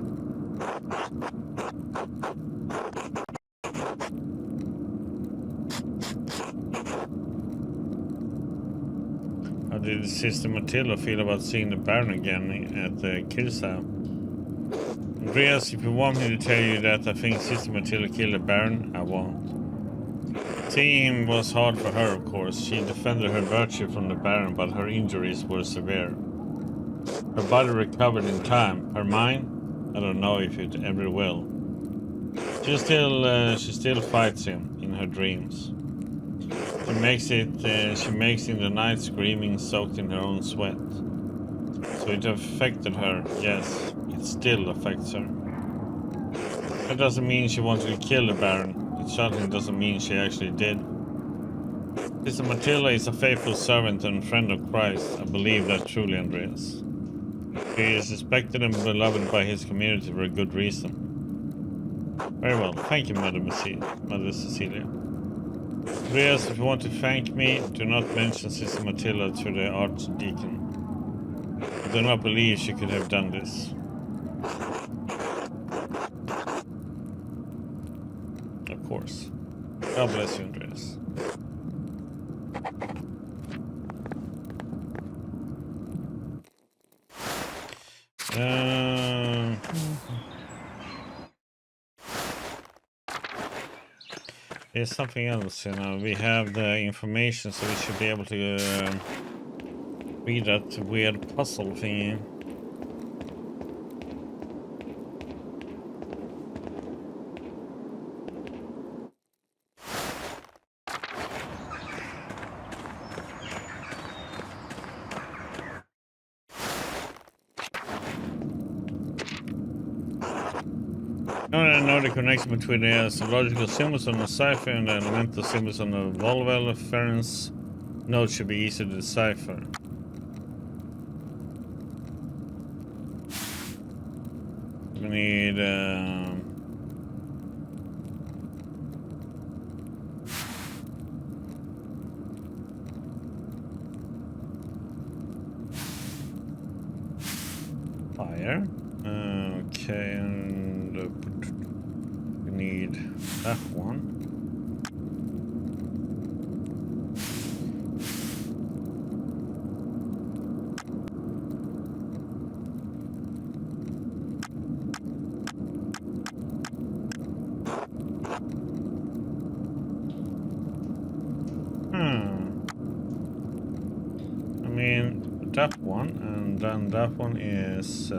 How did Sister Matilda feel about seeing the Baron again at the Kirsau? Andreas, if you want me to tell you that I think Sister Matilda killed the Baron, I won't. Seeing him was hard for her, of course. She defended her virtue from the Baron, but her injuries were severe. Her body recovered in time. Her mind? I don't know if it ever will. She still fights him in her dreams. She makes in the night screaming, soaked in her own sweat. So it affected her, yes, it still affects her. That doesn't mean she wanted to kill the Baron. It certainly doesn't mean she actually did. Sister Matilda is a faithful servant and friend of Christ. I believe that truly, Andreas. She is respected and beloved by his community for a good reason. Very well, thank you, Mother Cecilia. Andreas, if you want to thank me, do not mention Sister Matilda to the Archdeacon. I do not believe she could have done this. Of course. God bless you, Andreas. There's something else, we have the information, so we should be able to read that weird puzzle thingy. I know the connection between the astrological symbols on the cipher and the elemental symbols on the Volvel Ferenc node should be easy to decipher. We need there. Okay, and we need that one. I mean, that one, and then that one is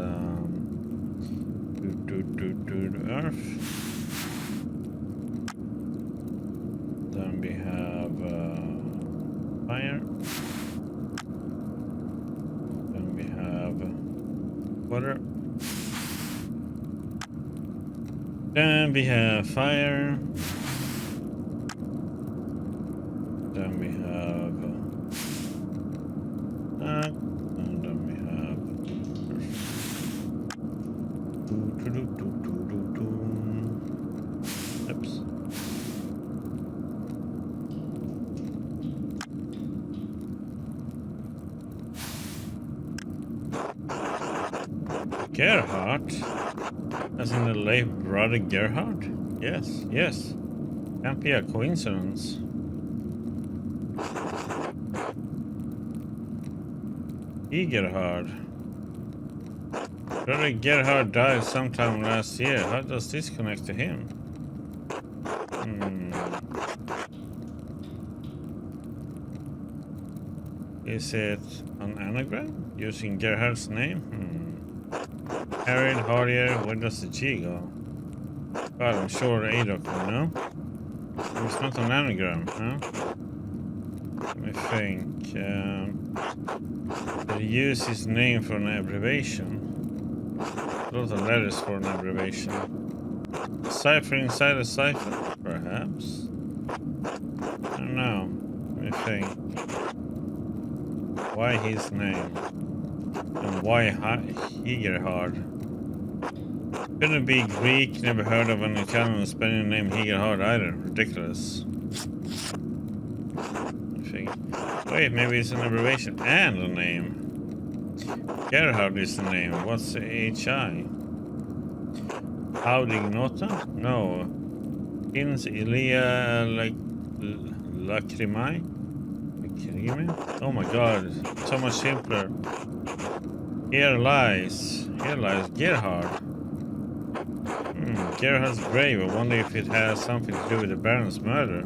Earth. Then we have fire. Then we have water. Then we have fire. Then we have that. And then we have earth. Oops. Gerhard? As in the late brother Gerhard? Yes, yes. Can't be a coincidence. Gerhard. Brother Gerhard died sometime last year. How does this connect to him? Is it an anagram using Gerhard's name? Harriet Hardier, where does the G go? God, I'm sure Adok will know. It's not an anagram, huh? Let me think. Did he use his name for an abbreviation? A lot of letters for an abbreviation. A cipher inside a cipher, perhaps? I don't know. Let me think. Why his name? And why Higerhard? Couldn't be Greek, never heard of an Italian spelling name Higerhard either. Ridiculous. Wait, maybe it's an abbreviation and a name. Gerhard is the name. What's the HI? Audignota? No. Ins Ilia Lacrimae? Oh my god, so much simpler. Here lies Gerhard. Gerhard's grave. I wonder if it has something to do with the Baron's murder.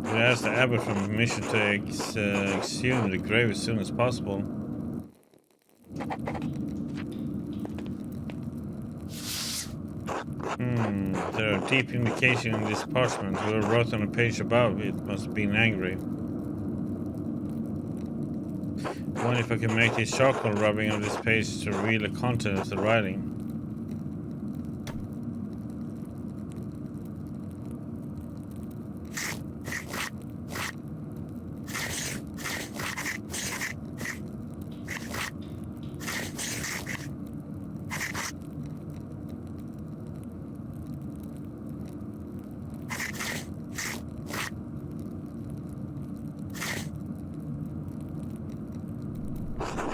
It asked the abbot for permission to exhume the grave as soon as possible. There are deep indications in this parchment. Whoever wrote on the page above it must have been angry. I wonder if I can make this charcoal rubbing on this page to reveal the content of the writing.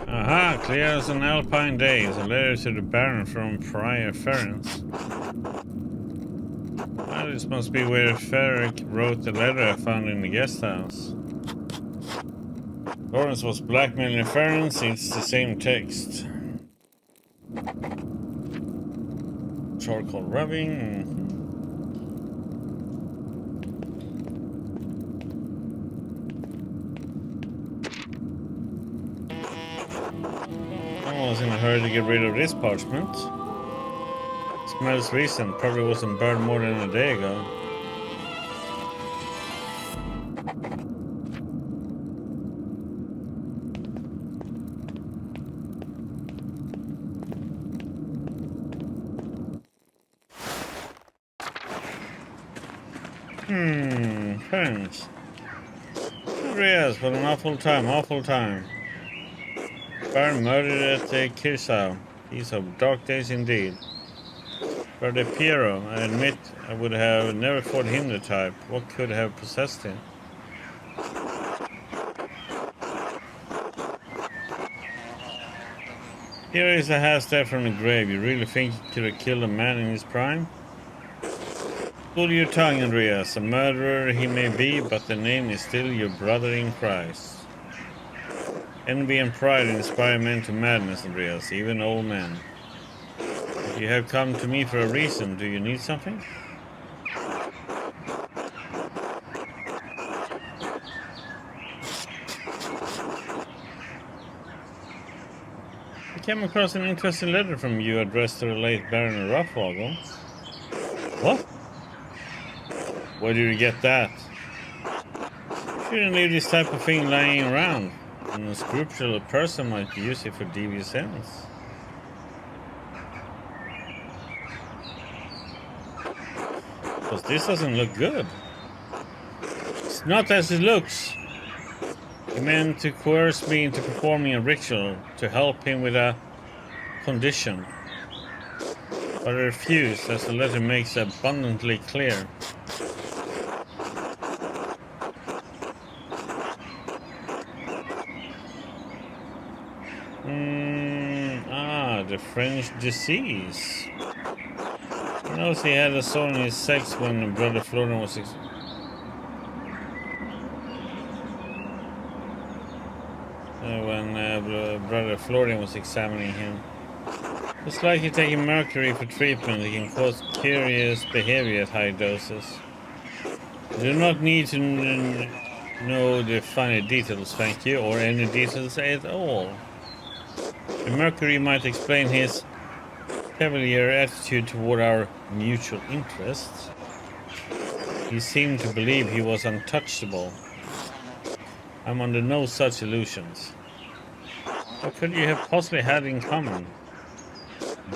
Aha, clear as an alpine day. It's a letter to the Baron from Prior Ferenc. Well, this must be where Ferric wrote the letter I found in the guest house. Lawrence was blackmailing Ferenc. It's the same text. Charcoal rubbing. I was in a hurry to get rid of this parchment. It smells recent, probably wasn't burned more than a day ago. Thanks. Yes, but an awful time. Baron murdered at the Kirsau. These are dark days indeed. Brother Piero, I admit I would have never thought him the type. What could have possessed him? Here is a half step from the grave. You really think you could have killed a man in his prime? Hold your tongue, Andreas. A murderer he may be, but the name is still your brother in Christ. Envy and pride inspire men to madness, Andreas, even old men. If you have come to me for a reason, do you need something? I came across an interesting letter from you addressed to the late Baron Ruffwagel. What? Where did you get that? Shouldn't leave this type of thing lying around. An unscrupulous person might use it for devious ends. Because this doesn't look good. It's not as it looks. He meant to coerce me into performing a ritual to help him with a condition. But I refused, as the letter makes abundantly clear. The French disease. He knows he had a son in his sex when Brother Florian was Brother Florian was examining him. It's like you're taking mercury for treatment. It can cause curious behavior at high doses. You do not need to know the finer details, thank you, or any details at all. The mercury might explain his cavalier attitude toward our mutual interests. He seemed to believe he was untouchable. I'm under no such illusions. What could you have possibly had in common?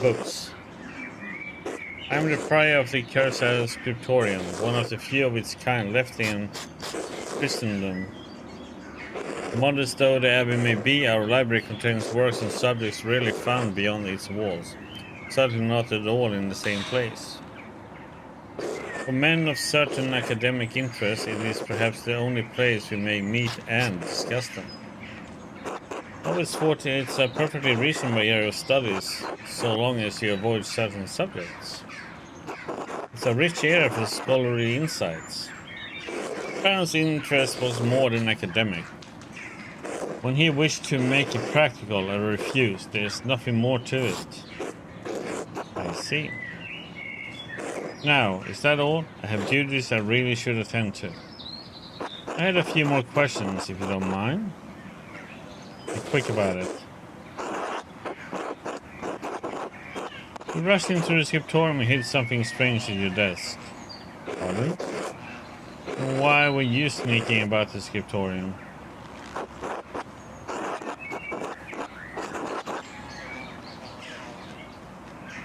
Books. I'm the prior of the Curacao Scriptorium, one of the few of its kind left in Christendom. Modest though the abbey may be, our library contains works and subjects rarely found beyond its walls, certainly not at all in the same place. For men of certain academic interest, it is perhaps the only place we may meet and discuss them. Always thought it's a perfectly reasonable area of studies, so long as you avoid certain subjects. It's a rich area for scholarly insights. Baron's interest was more than academic. When he wished to make it practical, I refused. There's nothing more to it. I see. Now, is that all? I have duties I really should attend to. I had a few more questions, if you don't mind. Be quick about it. You rushed into the scriptorium and hid something strange at your desk. Pardon? Why were you sneaking about the scriptorium?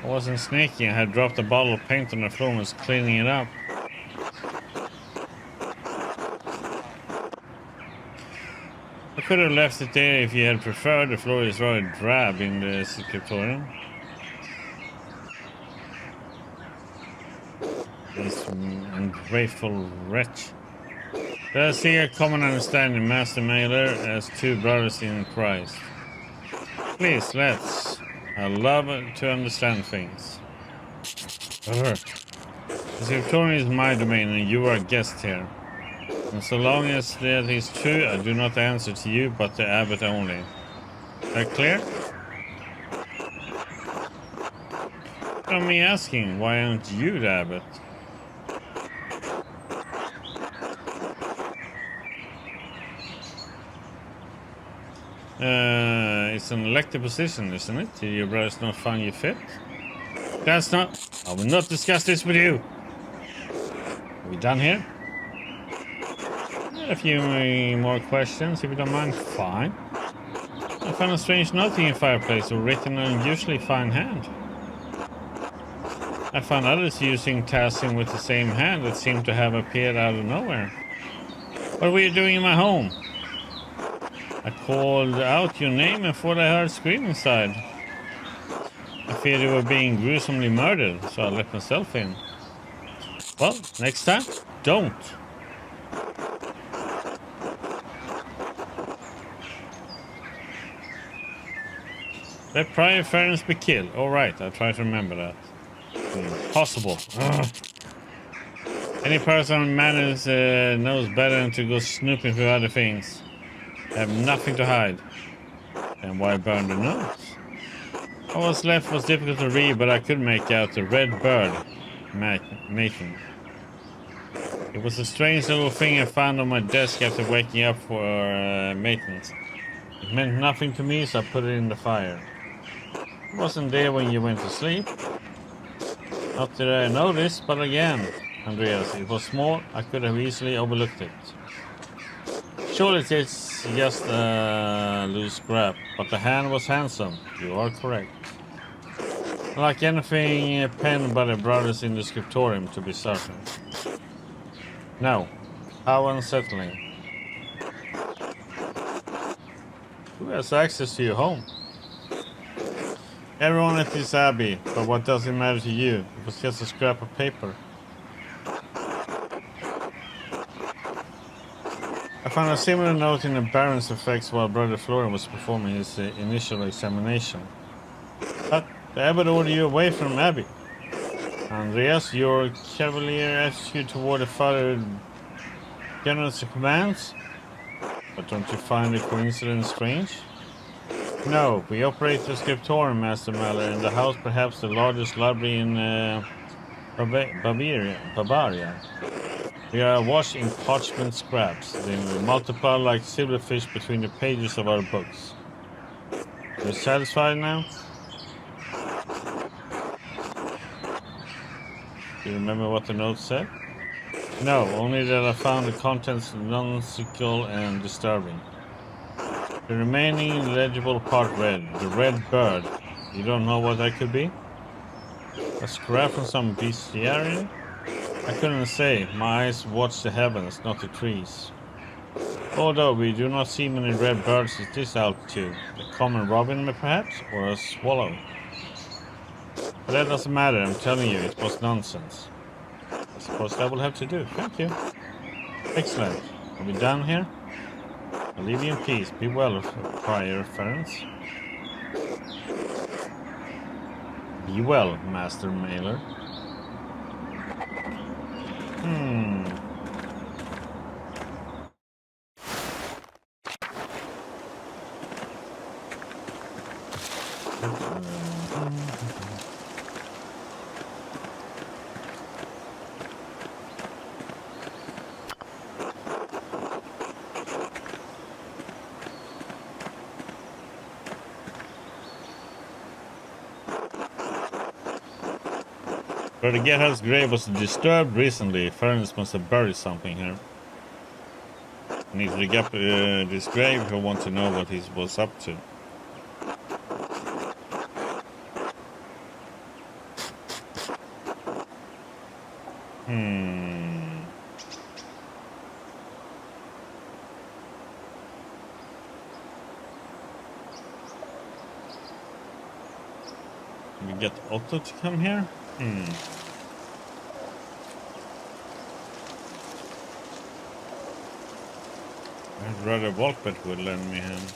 I wasn't sneaking. I had dropped a bottle of paint on the floor and was cleaning it up. I could have left it there if you had preferred. The floor is rather drab in the scriptorium. This ungrateful wretch. Does he a common understanding, Master Mailer, as two brothers in Christ? Please, let's. I love to understand things. The scriptorium is my domain and you are a guest here. And so long as that is true, I do not answer to you, but the abbot only. Is that clear? From me asking, why aren't you the abbot? It's an elected position, isn't it? Did your brothers not find you fit? That's not... I will not discuss this with you. Are we done here? A few more questions, if you don't mind. Fine. I found a strange note in your fireplace, written in an unusually fine hand. I found others using tasking with the same hand that seemed to have appeared out of nowhere. What were you doing in my home? I called out your name and thought I heard scream inside. I feared you were being gruesomely murdered, so I let myself in. Well, next time, don't. Let prior ferns be killed. Alright, I'll try to remember that. Impossible. Ugh. Any person on manners knows better than to go snooping through other things. I have nothing to hide. And why burn the notes? What was left was difficult to read, but I could make out the red bird mating. It was a strange little thing I found on my desk after waking up for maintenance. It meant nothing to me, so I put it in the fire. It wasn't there when you went to sleep. Not that I noticed, but again, Andreas, it was small. I could have easily overlooked it. Surely it's just a loose scrap, but the hand was handsome. You are correct. Like anything penned by the brothers in the scriptorium, to be certain. No. How unsettling. Who has access to your home? Everyone at this abbey, but what does it matter to you? It was just a scrap of paper. I found a similar note in the Baron's effects while Brother Florian was performing his initial examination. But the abbot ordered you away from Abbey. Andreas, your cavalier attitude toward the Father General's commands? But don't you find the coincidence strange? No, we operate the scriptorium, Master Mallory, and the house perhaps the largest library in Bavaria. We are awash in parchment scraps. They multiply like silverfish between the pages of our books. Are you satisfied now? Do you remember what the note said? No, only that I found the contents nonsensical and disturbing. The remaining legible part read, the red bird. You don't know what that could be? A scrap from some bestiary? I couldn't say. My eyes watch the heavens, not the trees. Although we do not see many red birds at this altitude. A common robin, perhaps, or a swallow. But that doesn't matter, I'm telling you, it was nonsense. I suppose that will have to do. Thank you. Excellent. Are we done here? I'll leave you in peace. Be well, Prior Ferns. Be well, Master Mailer. Brother Gerhard's grave was disturbed recently. Ferns must have buried something here. I need to dig up this grave if I want to know what he was up to. Can we get Otto to come here? I'd rather Volkbert would lend me hand.